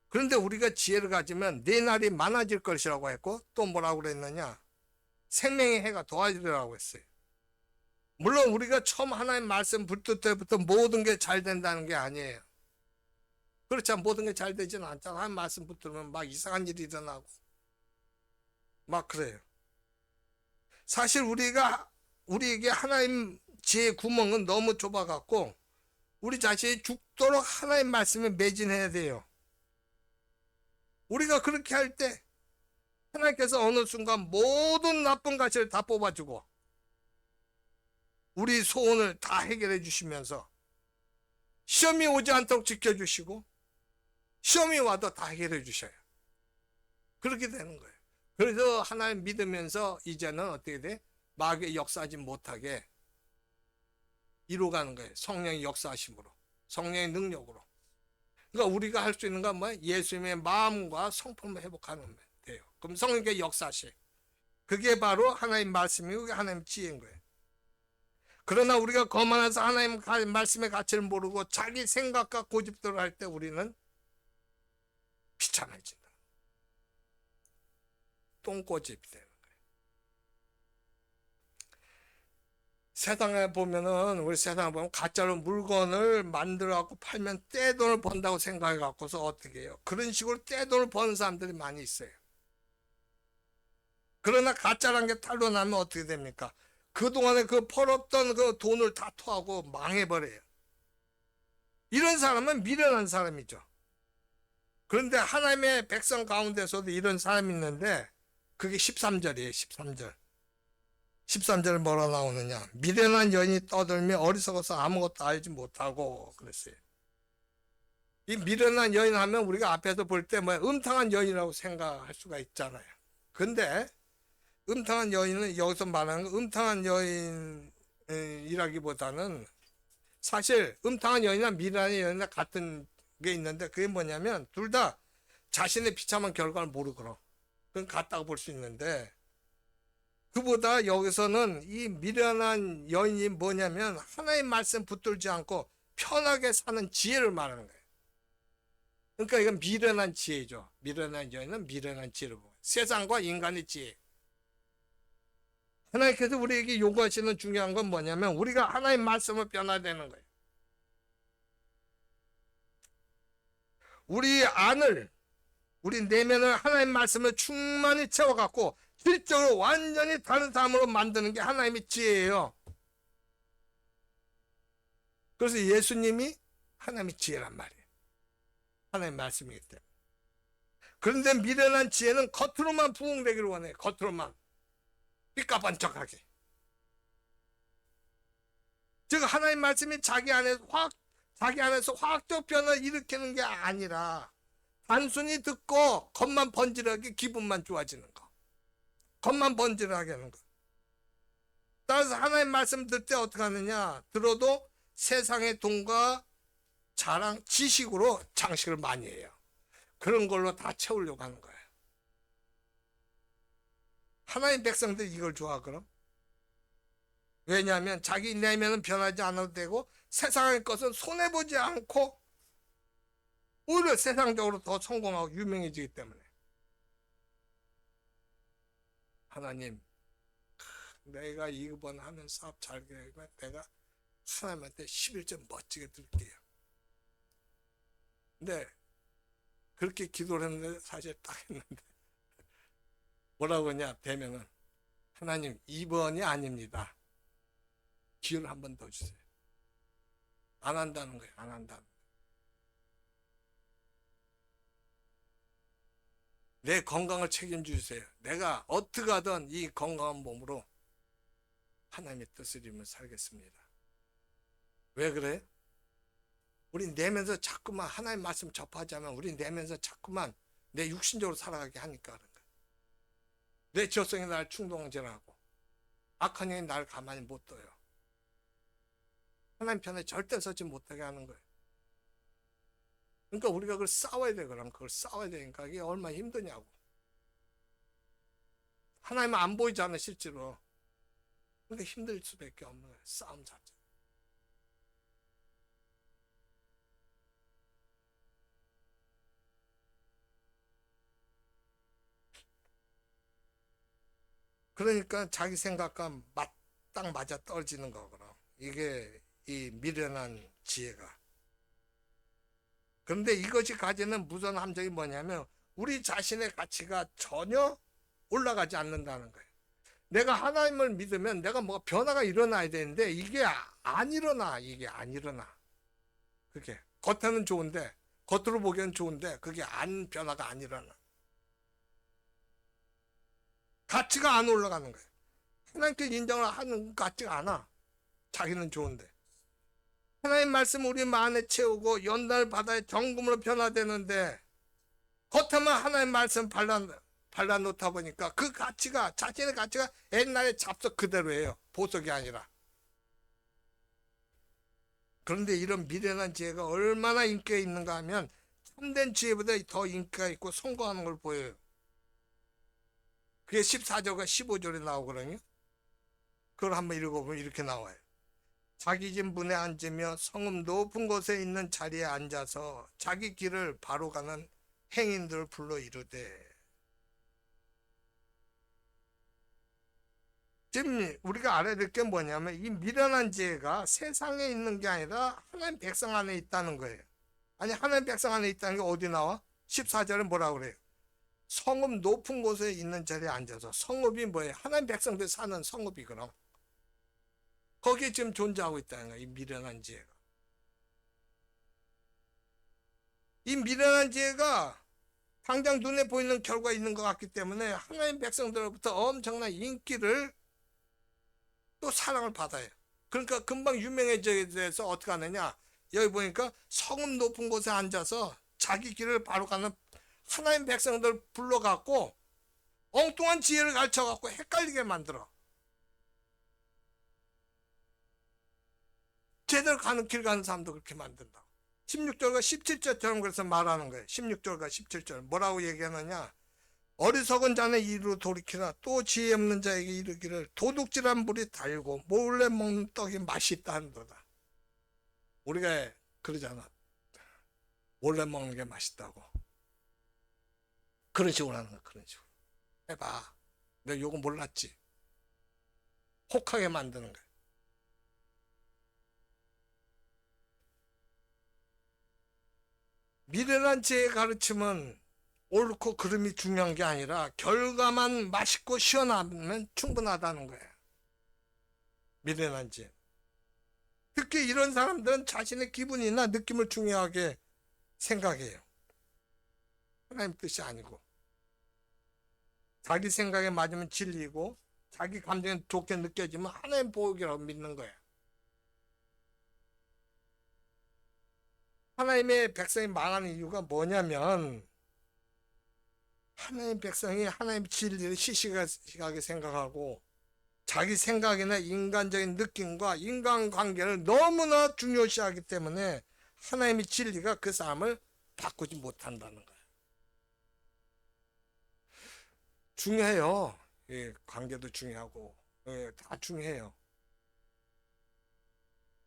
그런데 우리가 지혜를 가지면 내 날이 많아질 것이라고 했고 또 뭐라고 그랬느냐? 생명의 해가 더하리라고 했어요. 물론 우리가 처음 하나님 말씀 붙을 때부터 모든 게 잘 된다는 게 아니에요. 그렇지 않아 모든 게 잘 되지는 않잖아. 하나님 말씀 붙들면 막 이상한 일이 일어나고 막 그래요. 사실 우리에게 하나님 지혜의 구멍은 너무 좁아갖고 우리 자신이 죽도록 하나님 말씀에 매진해야 돼요. 우리가 그렇게 할 때 하나님께서 어느 순간 모든 나쁜 가시를 다 뽑아주고 우리 소원을 다 해결해 주시면서 시험이 오지 않도록 지켜주시고 시험이 와도 다 해결해 주셔요. 그렇게 되는 거예요. 그래서 하나님 믿으면서 이제는 어떻게 돼? 마귀의 역사하지 못하게 이루어가는 거예요. 성령의 역사하심으로 성령의 능력으로. 그러니까 우리가 할 수 있는 건 뭐예요? 예수님의 마음과 성품을 회복하는 돼요. 그럼 성령의 역사시 그게 바로 하나님 말씀이고 그게 하나님 지혜인 거예요. 그러나 우리가 거만해서 하나님 말씀의 가치를 모르고 자기 생각과 고집대로 할 때 우리는 비참해진다. 똥꼬집이 되는 거예요. 세상에 보면은 우리 세상에 보면 가짜로 물건을 만들어 갖고 팔면 떼돈을 번다고 생각해 갖고서 어떻게 해요? 그런 식으로 떼돈을 버는 사람들이 많이 있어요. 그러나 가짜란 게 탄로 나면 어떻게 됩니까? 그동안에 그 벌었던 그 돈을 다 토하고 망해버려요. 이런 사람은 미련한 사람이죠. 그런데 하나님의 백성 가운데서도 이런 사람이 있는데 그게 13절이에요. 13절. 13절 뭐라 나오느냐? 미련한 여인이 떠들며 어리석어서 아무것도 알지 못하고 그랬어요. 이 미련한 여인 하면 우리가 앞에서 볼 때 뭐 음탕한 여인이라고 생각할 수가 있잖아요. 근데 음탕한 여인은 여기서 말하는 거 음탕한 여인이라기보다는 사실 음탕한 여인이나 미련한 여인이나 같은 게 있는데 그게 뭐냐면 둘 다 자신의 비참한 결과를 모르거든. 그건 같다고 볼 수 있는데 그보다 여기서는 이 미련한 여인이 뭐냐면 하나님 말씀 붙들지 않고 편하게 사는 지혜를 말하는 거예요. 그러니까 이건 미련한 지혜죠. 미련한 여인은 미련한 지혜를 보고 세상과 인간의 지혜. 하나님께서 우리에게 요구하시는 중요한 건 뭐냐면 우리가 하나님 말씀을 변화되는 거예요. 우리 내면을 하나님 말씀을 충만히 채워갖고 실적으로 완전히 다른 사람으로 만드는 게 하나님의 지혜예요. 그래서 예수님이 하나님의 지혜란 말이에요. 하나님의 말씀이기 때문에. 그런데 미련한 지혜는 겉으로만 부흥되기를 원해요. 겉으로만 삐까번쩍하게. 즉 하나님 말씀이 자기 안에서 화학적 변화를 일으키는 게 아니라 단순히 듣고 겉만 번지르하게 기분만 좋아지는 거. 겉만 번지르하게 하는 거. 따라서 하나님 말씀 들을 때 어떻게 하느냐. 들어도 세상의 돈과 자랑, 지식으로 장식을 많이 해요. 그런 걸로 다 채우려고 하는 거예요. 하나님 백성들이 이걸 좋아 그럼? 왜냐하면 자기 내면은 변하지 않아도 되고 세상의 것은 손해보지 않고 오히려 세상적으로 더 성공하고 유명해지기 때문에. 하나님, 내가 이번 하는 사업 잘 되면 내가 하나님한테 11점 멋지게 드릴게요. 근데 그렇게 기도를 했는데 사실 딱 했는데 뭐라고 하냐 되면은 하나님 2번이 아닙니다. 기회를 한 번 더 주세요. 안 한다는 거예요. 안 한다는 거예요. 내 건강을 책임주세요. 내가 어떻게 하든 이 건강한 몸으로 하나님의 뜻을 이루며 살겠습니다. 왜 그래요? 우리 내면서 자꾸만 하나님 말씀 접하자면 우리 내면서 자꾸만 내 육신적으로 살아가게 하니까 그런 거예요. 내 지성이 날 충동질하고 악한 영이 날 가만히 못 둬요. 하나님 편에 절대 서지 못하게 하는 거예요. 그러니까 우리가 그걸 싸워야 돼. 그럼 그걸 싸워야 되니까 이게 얼마나 힘드냐고. 하나님은 안 보이잖아 실제로. 그러니까 힘들 수밖에 없는 거예요. 싸움 자체. 그러니까 자기 생각과 딱 맞아 떨어지는 거구나. 이게 이 미련한 지혜가. 그런데 이것이 가지는 무서운 함정이 뭐냐면 우리 자신의 가치가 전혀 올라가지 않는다는 거예요. 내가 하나님을 믿으면 내가 뭐가 변화가 일어나야 되는데 이게 안 일어나. 이게 안 일어나. 그게 겉에는 좋은데 겉으로 보기엔 좋은데 그게 변화가 안 일어나. 가치가 안 올라가는 거예요. 하나님께 인정을 하는 것 같지가 않아. 자기는 좋은데. 하나님 말씀 우리 마음에 채우고 연달 바다의 정금으로 변화되는데 겉에만 하나님 말씀 발라놓다 보니까 그 가치가 자신의 가치가 옛날의 잡석 그대로예요. 보석이 아니라. 그런데 이런 미련한 지혜가 얼마나 인기가 있는가 하면 참된 지혜보다 더 인기가 있고 성공하는 걸 보여요. 그게 14절과 15절에 나오거든요. 그걸 한번 읽어보면 이렇게 나와요. 자기 집 문에 앉으며 성읍 높은 곳에 있는 자리에 앉아서 자기 길을 바로 가는 행인들을 불러 이르되. 지금 우리가 알아야 될 게 뭐냐면 이 미련한 지혜가 세상에 있는 게 아니라 하나님 백성 안에 있다는 거예요. 아니 하나님 백성 안에 있다는 게 어디 나와? 14절에 뭐라고 그래요? 성읍 높은 곳에 있는 자리에 앉아서. 성읍이 뭐예요? 하나님 백성들 사는 성읍이 그럼. 거기에 지금 존재하고 있다는 거야. 이 미련한 지혜가. 이 미련한 지혜가 당장 눈에 보이는 결과 있는 것 같기 때문에 하나님 백성들로부터 엄청난 인기를 또 사랑을 받아요. 그러니까 금방 유명해져서 어떻게 하느냐. 여기 보니까 성읍 높은 곳에 앉아서 자기 길을 바로 가는 하나님 백성들 불러갖고 엉뚱한 지혜를 가르쳐갖고 헷갈리게 만들어. 제대로 가는 길 가는 사람도 그렇게 만든다. 16절과 17절처럼 그래서 말하는 거예요. 16절과 17절 뭐라고 얘기하느냐. 어리석은 자는 이리로 돌이키라. 또 지혜 없는 자에게 이르기를 도둑질한 물이 달고 몰래 먹는 떡이 맛있다 한도다. 우리가 그러잖아. 몰래 먹는 게 맛있다고. 그런 식으로 하는 거야. 그런 식으로. 해봐. 내가 요거 몰랐지. 혹하게 만드는 거야. 미련한 지혜의 가르침은 옳고 그름이 중요한 게 아니라 결과만 맛있고 시원하면 충분하다는 거예요. 미련한지. 특히 이런 사람들은 자신의 기분이나 느낌을 중요하게 생각해요. 하나님 뜻이 아니고. 자기 생각에 맞으면 진리고 자기 감정에 좋게 느껴지면 하나님 보복이라고 믿는 거예요. 하나님의 백성이 망하는 이유가 뭐냐면 하나님 백성이 하나님의 진리를 시시각각하게 생각하고 자기 생각이나 인간적인 느낌과 인간관계를 너무나 중요시하기 때문에 하나님의 진리가 그 사람을 바꾸지 못한다는 거예요. 중요해요. 예, 관계도 중요하고 다 중요해요.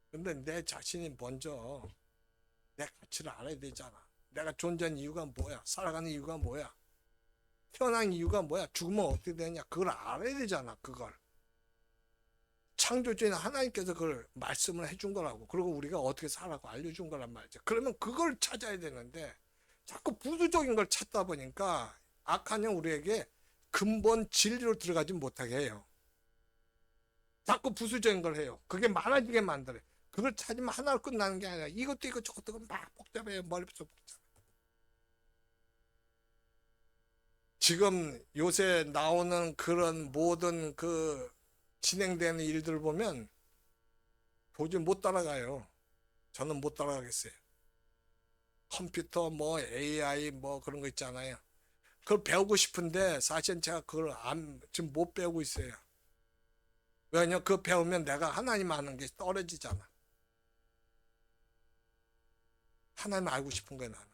근데 내 자신이 먼저 내 가치를 알아야 되잖아. 내가 존재하는 이유가 뭐야? 살아가는 이유가 뭐야? 태어난 이유가 뭐야? 죽으면 어떻게 되냐? 그걸 알아야 되잖아. 그걸. 창조주인 하나님께서 그걸 말씀을 해준 거라고. 그리고 우리가 어떻게 살라고 알려준 거란 말이죠. 그러면 그걸 찾아야 되는데 자꾸 부수적인 걸 찾다 보니까 악한 영 우리에게 근본 진리로 들어가지 못하게 해요. 자꾸 부수적인 걸 해요. 그게 많아지게 만들어요. 그걸 찾으면 하나로 끝나는 게 아니라 이것도 있고 저것도 있고 막 복잡해요. 머리부터 복잡해요. 지금 요새 나오는 그런 모든 그 진행되는 일들 보면 도저히 못 따라가요. 저는 못 따라가겠어요. 컴퓨터 뭐 AI 뭐 그런 거 있잖아요. 그걸 배우고 싶은데 사실은 제가 그걸 지금 못 배우고 있어요. 왜냐면 그거 배우면 내가 하나님 아는 게 떨어지잖아. 하나님 알고 싶은 거예요, 나는.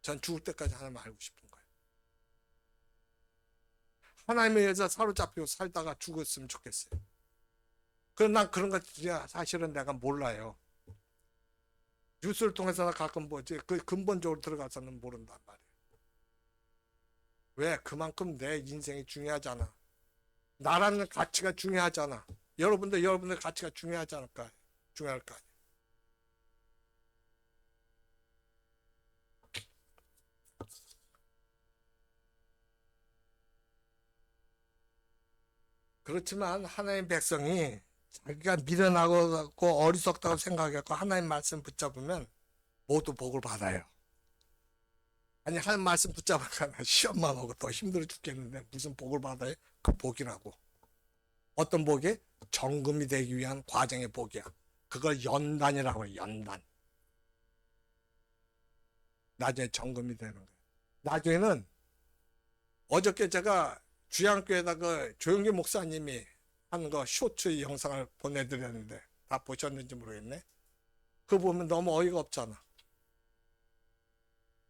전 죽을 때까지 하나님 알고 싶은 거예요. 하나님에 의해서 사로잡히고 살다가 죽었으면 좋겠어요. 그러나 난 그런 거 사실은 내가 몰라요. 뉴스를 통해서 가끔 보지 그 근본적으로 들어가서는 모른단 말이에요. 왜? 그만큼 내 인생이 중요하잖아. 나라는 가치가 중요하잖아. 여러분들 가치가 중요하지 않을까? 중요할까? 그렇지만 하나님 백성이 자기가 미련하고 어리석다고 생각하고 하나님 말씀 붙잡으면 모두 복을 받아요. 아니 하나님 말씀 붙잡으니까 시험만 하고 더 힘들어 죽겠는데 무슨 복을 받아요? 그 복이라고. 어떤 복이? 정금이 되기 위한 과정의 복이야. 그걸 연단이라고 해요. 연단. 나중에 정금이 되는 거예요. 나중에는 어저께 제가 주양교회에다 그 조영기 목사님이 한 거 쇼츠 영상을 보내드렸는데 다 보셨는지 모르겠네. 그거 보면 너무 어이가 없잖아.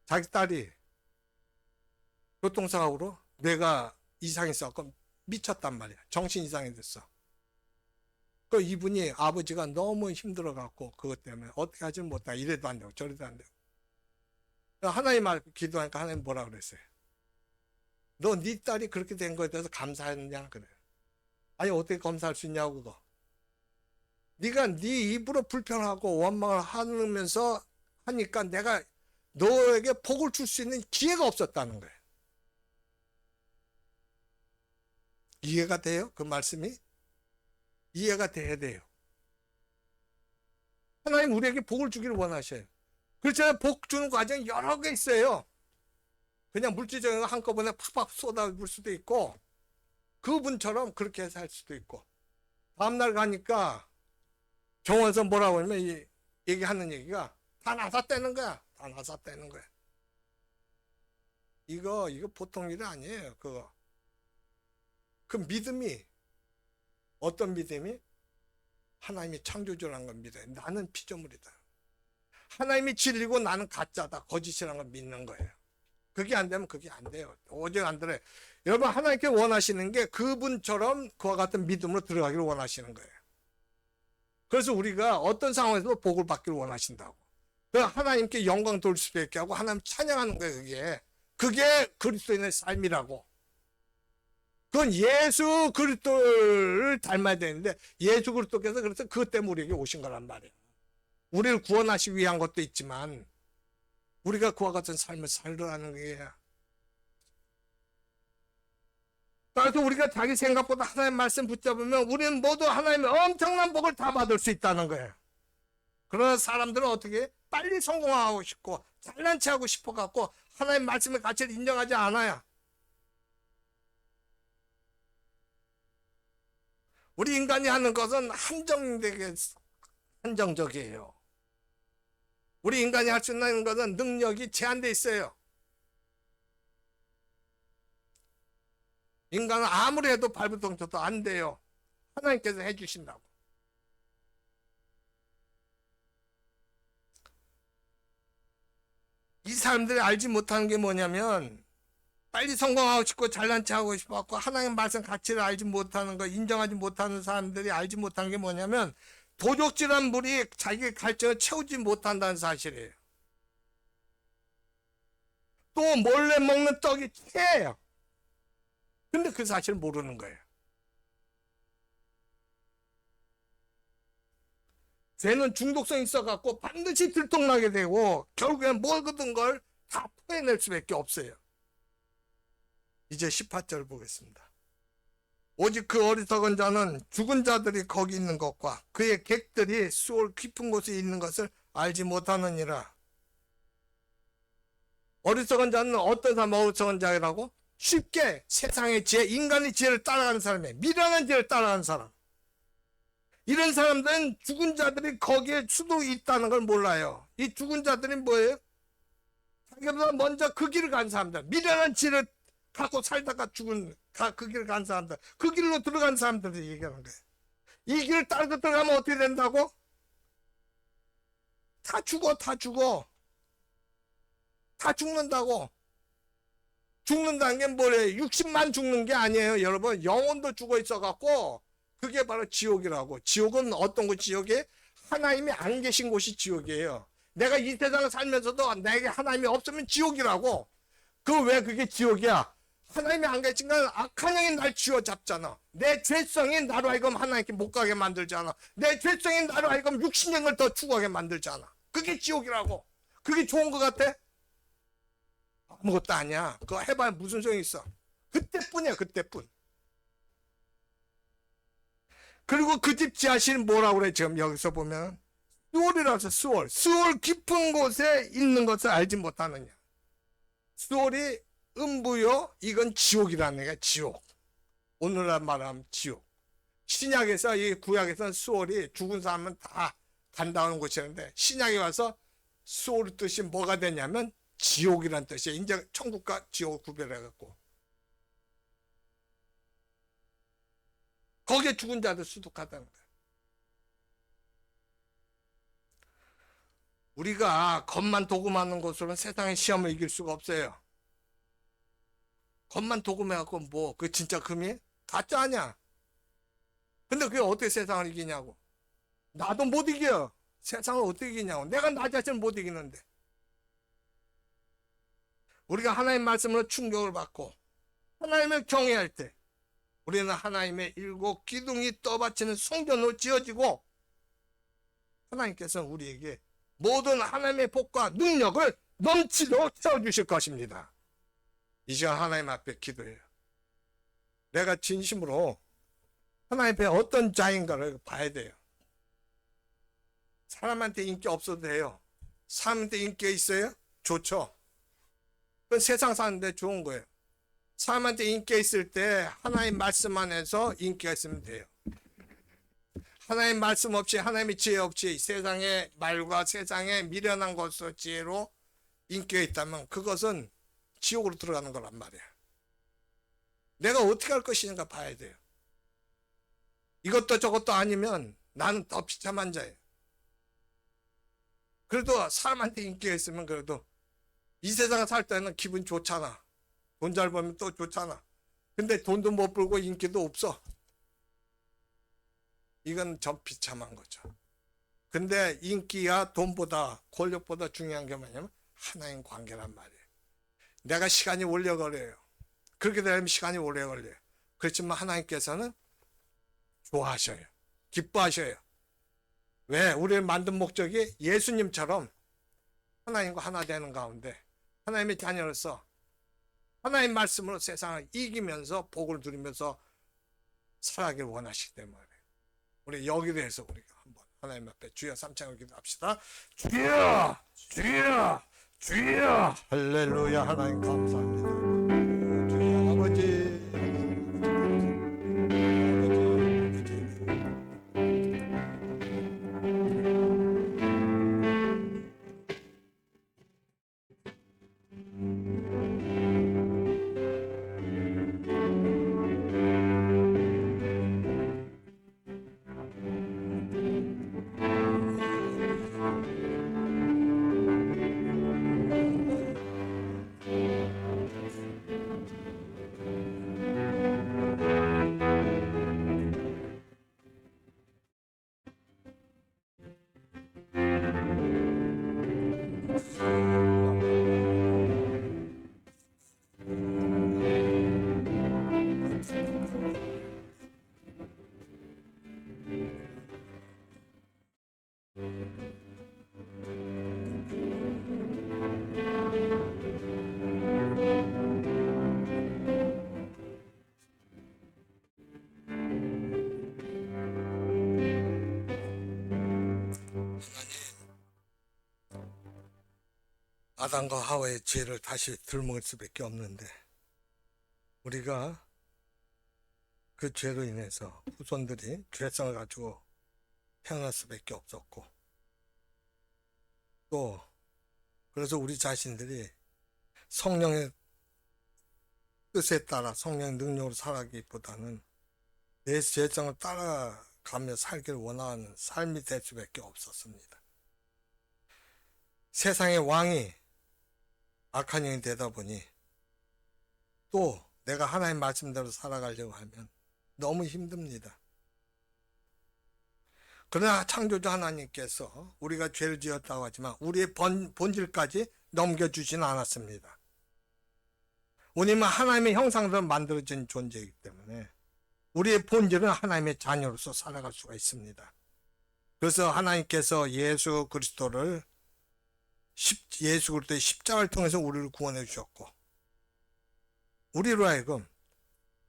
자기 딸이 교통사고로 뇌가 이상이 있어갖고 미쳤단 말이야. 정신 이상이 됐어. 그 이분이 아버지가 너무 힘들어갖고 그것 때문에 어떻게 하지 못하. 이래도 안 되고 저래도 안 되고. 하나님 말 기도하니까 하나님 뭐라 그랬어요? 너 네 딸이 그렇게 된 거에 대해서 감사했냐 그래. 아니 어떻게 검사할 수 있냐고 그거. 네가 네 입으로 불평하고 원망을 하면서 하니까 내가 너에게 복을 줄 수 있는 기회가 없었다는 거예요. 이해가 돼요? 그 말씀이? 이해가 돼야 돼요. 하나님 우리에게 복을 주기를 원하셔요. 그렇잖아요. 복 주는 과정이 여러 개 있어요. 그냥 물질적인 거 한꺼번에 팍팍 쏟아부을 수도 있고 그분처럼 그렇게 살 수도 있고 다음날 가니까 병원에서 뭐라고 하냐면 얘기하는 얘기가 다 나섰다는 거야. 다 나섰다는 거야. 이거 보통 일이 아니에요. 그거. 그 믿음이 어떤 믿음이? 하나님이 창조주라는 걸 믿어요. 나는 피조물이다. 하나님이 진리고 나는 가짜다. 거짓이라는 걸 믿는 거예요. 그게 안 되면 그게 안 돼요. 오직 안 들어요. 여러분 하나님께 원하시는 게 그분처럼 그와 같은 믿음으로 들어가기를 원하시는 거예요. 그래서 우리가 어떤 상황에서도 복을 받기를 원하신다고. 하나님께 영광 돌릴 수 있게 하고 하나님 찬양하는 거예요. 그게 그리스도인의 삶이라고. 그건 예수 그리스도를 닮아야 되는데 예수 그리스도께서 그래서 그것 때문에 우리에게 오신 거란 말이에요. 우리를 구원하시기 위한 것도 있지만 우리가 그와 같은 삶을 살으라는 거예요. 따라서 우리가 자기 생각보다 하나님의 말씀 붙잡으면 우리는 모두 하나님의 엄청난 복을 다 받을 수 있다는 거예요. 그러나 사람들은 어떻게 빨리 성공하고 싶고 잘난 체하고 싶어 갖고 하나님의 말씀의 가치를 인정하지 않아요. 우리 인간이 하는 것은 한정적이에요. 우리 인간이 할 수 있는 것은 능력이 제한되어 있어요. 인간은 아무리 해도 발부동쳐도 안 돼요. 하나님께서 해주신다고. 이 사람들이 알지 못하는 게 뭐냐면 빨리 성공하고 싶고 잘난 체하고 싶어갖고 하나님 말씀 가치를 알지 못하는 거, 인정하지 못하는 사람들이 알지 못하는 게 뭐냐면 도적질한 물이 자기 갈증을 채우지 못한다는 사실이에요. 또 몰래 먹는 떡이 최예요. 근데 그 사실을 모르는 거예요. 죄는 중독성이 있어갖고 반드시 들통나게 되고 결국엔 모든 걸 다 토해낼 수밖에 없어요. 이제 18절 보겠습니다. 오직 그 어리석은 자는 죽은 자들이 거기 있는 것과 그의 객들이 수월 깊은 곳에 있는 것을 알지 못하느니라. 어리석은 자는 어떤 사람 어리석은 자라고? 쉽게 세상의 지혜, 인간의 지혜를 따라가는 사람이에요. 미련한 지혜를 따라가는 사람. 이런 사람들은 죽은 자들이 거기에 수도 있다는 걸 몰라요. 이 죽은 자들이 뭐예요? 자기보다 먼저 그 길을 간 사람들. 미련한 지혜를 갖고 살다가 죽은 그 길을 간 사람들. 그 길로 들어간 사람들을 얘기하는 거예요. 이 길을 따라서 들어가면 어떻게 된다고? 다 죽어. 다 죽는다고. 죽는다는 게 뭐래요? 60만 죽는 게 아니에요. 여러분 영혼도 죽어 있어갖고 그게 바로 지옥이라고. 지옥은 어떤 곳 지옥이에요? 하나님이 안 계신 곳이 지옥이에요. 내가 이 세상을 살면서도 내게 하나님이 없으면 지옥이라고. 왜 그게 지옥이야? 하나님이 안 계신 건 악한 영이 날 쥐어잡잖아. 내 죄성이 나로 하여금 하나님께 못 가게 만들잖아. 내 죄성이 나로 하여금 육신형을 더 추구하게 만들잖아. 그게 지옥이라고. 그게 좋은 것 같아? 아무것도 아니야. 그거 해봐야 무슨 소용이 있어. 그때뿐이야. 그때뿐. 그리고 그 집 지하실은 뭐라고 그래? 지금 여기서 보면 수월이라서 수월 깊은 곳에 있는 것을 알지 못하느냐. 수월이 음부요. 이건 지옥이라는 거야. 지옥. 오늘날 말하면 지옥. 신약에서 이 구약에서는 수월이 죽은 사람은 다 간다는 곳이었는데 신약에 와서 수월의 뜻이 뭐가 되냐면 지옥이란 뜻이에요. 이제 천국과 지옥을 구별해갖고 거기에 죽은 자들 수독하다는 거예요. 우리가 겉만 도금하는 것으로는 세상의 시험을 이길 수가 없어요. 겉만 도금해갖고 그 진짜 금이? 가짜 아니야. 근데 그게 어떻게 세상을 이기냐고. 나도 못 이겨. 세상을 어떻게 이기냐고. 내가 나 자신을 못 이기는데. 우리가 하나님 말씀으로 충격을 받고 하나님을 경외할 때 우리는 하나님의 일곱 기둥이 떠받치는 성전으로 지어지고 하나님께서는 우리에게 모든 하나님의 복과 능력을 넘치도록 채워주실 것입니다. 이 시간 하나님 앞에 기도해요. 내가 진심으로 하나님 앞에 어떤 자인가를 봐야 돼요. 사람한테 인기 없어도 돼요. 사람한테 인기가 있어요? 좋죠. 그건 세상 사는데 좋은 거예요. 사람한테 인기가 있을 때 하나님 말씀 안에서 인기가 있으면 돼요. 하나님 말씀 없이 하나님의 지혜 없이 세상의 말과 세상의 미련한 것으로 지혜로 인기가 있다면 그것은 지옥으로 들어가는 거란 말이야. 내가 어떻게 할 것인가 봐야 돼요. 이것도 저것도 아니면 나는 더 비참한 자예요. 그래도 사람한테 인기가 있으면 그래도 이 세상을 살 때는 기분 좋잖아. 돈 잘 벌면 또 좋잖아. 근데 돈도 못 벌고 인기도 없어. 이건 좀 비참한 거죠. 근데 인기가 돈보다 권력보다 중요한 게 뭐냐면 하나님 관계란 말이에요. 내가 시간이 오래 걸려요. 그렇게 되면 시간이 오래 걸려요. 그렇지만 하나님께서는 좋아하셔요. 기뻐하셔요. 왜? 우리를 만든 목적이 예수님처럼 하나님과 하나 되는 가운데 하나님의 자녀로서 하나님 말씀으로 세상을 이기면서 복을 누리면서 살아가길 원하시기 때문에 우리 여기에 대해서 우리가 한번 하나님 앞에 주여 삼창을 기도합시다. 주여 주여 주여 할렐루야. 하나님 감사합니다. 주여 아버지 아담과 하와의 죄를 다시 들먹을 수밖에 없는데 우리가 그 죄로 인해서 후손들이 죄성을 가지고 태어날 수밖에 없었고 또 그래서 우리 자신들이 성령의 뜻에 따라 성령의 능력으로 살아가기보다는 내 죄성을 따라가며 살기를 원하는 삶이 될 수밖에 없었습니다. 세상의 왕이 악한 영이 되다 보니 또 내가 하나님 말씀대로 살아가려고 하면 너무 힘듭니다. 그러나 창조자 하나님께서 우리가 죄를 지었다고 하지만 우리의 본질까지 넘겨주지는 않았습니다. 우리는 하나님의 형상대로 만들어진 존재이기 때문에 우리의 본질은 하나님의 자녀로서 살아갈 수가 있습니다. 그래서 하나님께서 예수 그리스도의 십자가를 통해서 우리를 구원해 주셨고 우리로 하여금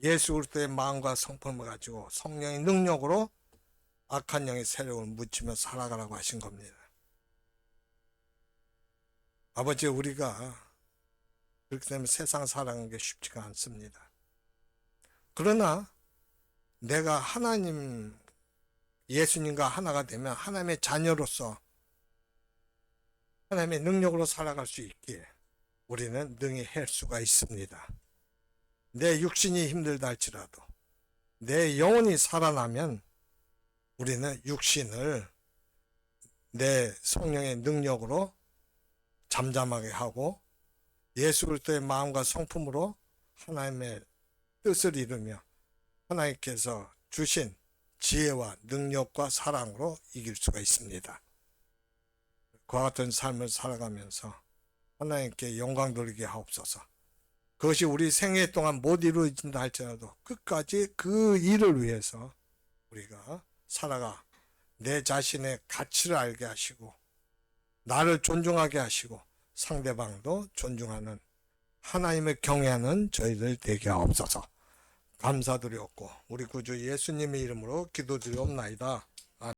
예수 그리스도의 마음과 성품을 가지고 성령의 능력으로 악한 영의 세력을 묻히며 살아가라고 하신 겁니다. 아버지, 우리가 그렇게 되면 세상 살아가는 게 쉽지가 않습니다. 그러나 내가 하나님, 예수님과 하나가 되면 하나님의 자녀로서 하나님의 능력으로 살아갈 수 있기에 우리는 능히 할 수가 있습니다. 내 육신이 힘들다 할지라도 내 영혼이 살아나면 우리는 육신을 내 성령의 능력으로 잠잠하게 하고 예수 그리스도의 마음과 성품으로 하나님의 뜻을 이루며 하나님께서 주신 지혜와 능력과 사랑으로 이길 수가 있습니다. 그와 같은 삶을 살아가면서 하나님께 영광 돌리게 하옵소서. 그것이 우리 생애 동안 못 이루어진다 할지라도 끝까지 그 일을 위해서 우리가 살아가 내 자신의 가치를 알게 하시고 나를 존중하게 하시고 상대방도 존중하는 하나님을 경외하는 저희들 되게 하옵소서. 감사드리옵고 우리 구주 예수님의 이름으로 기도드리옵나이다.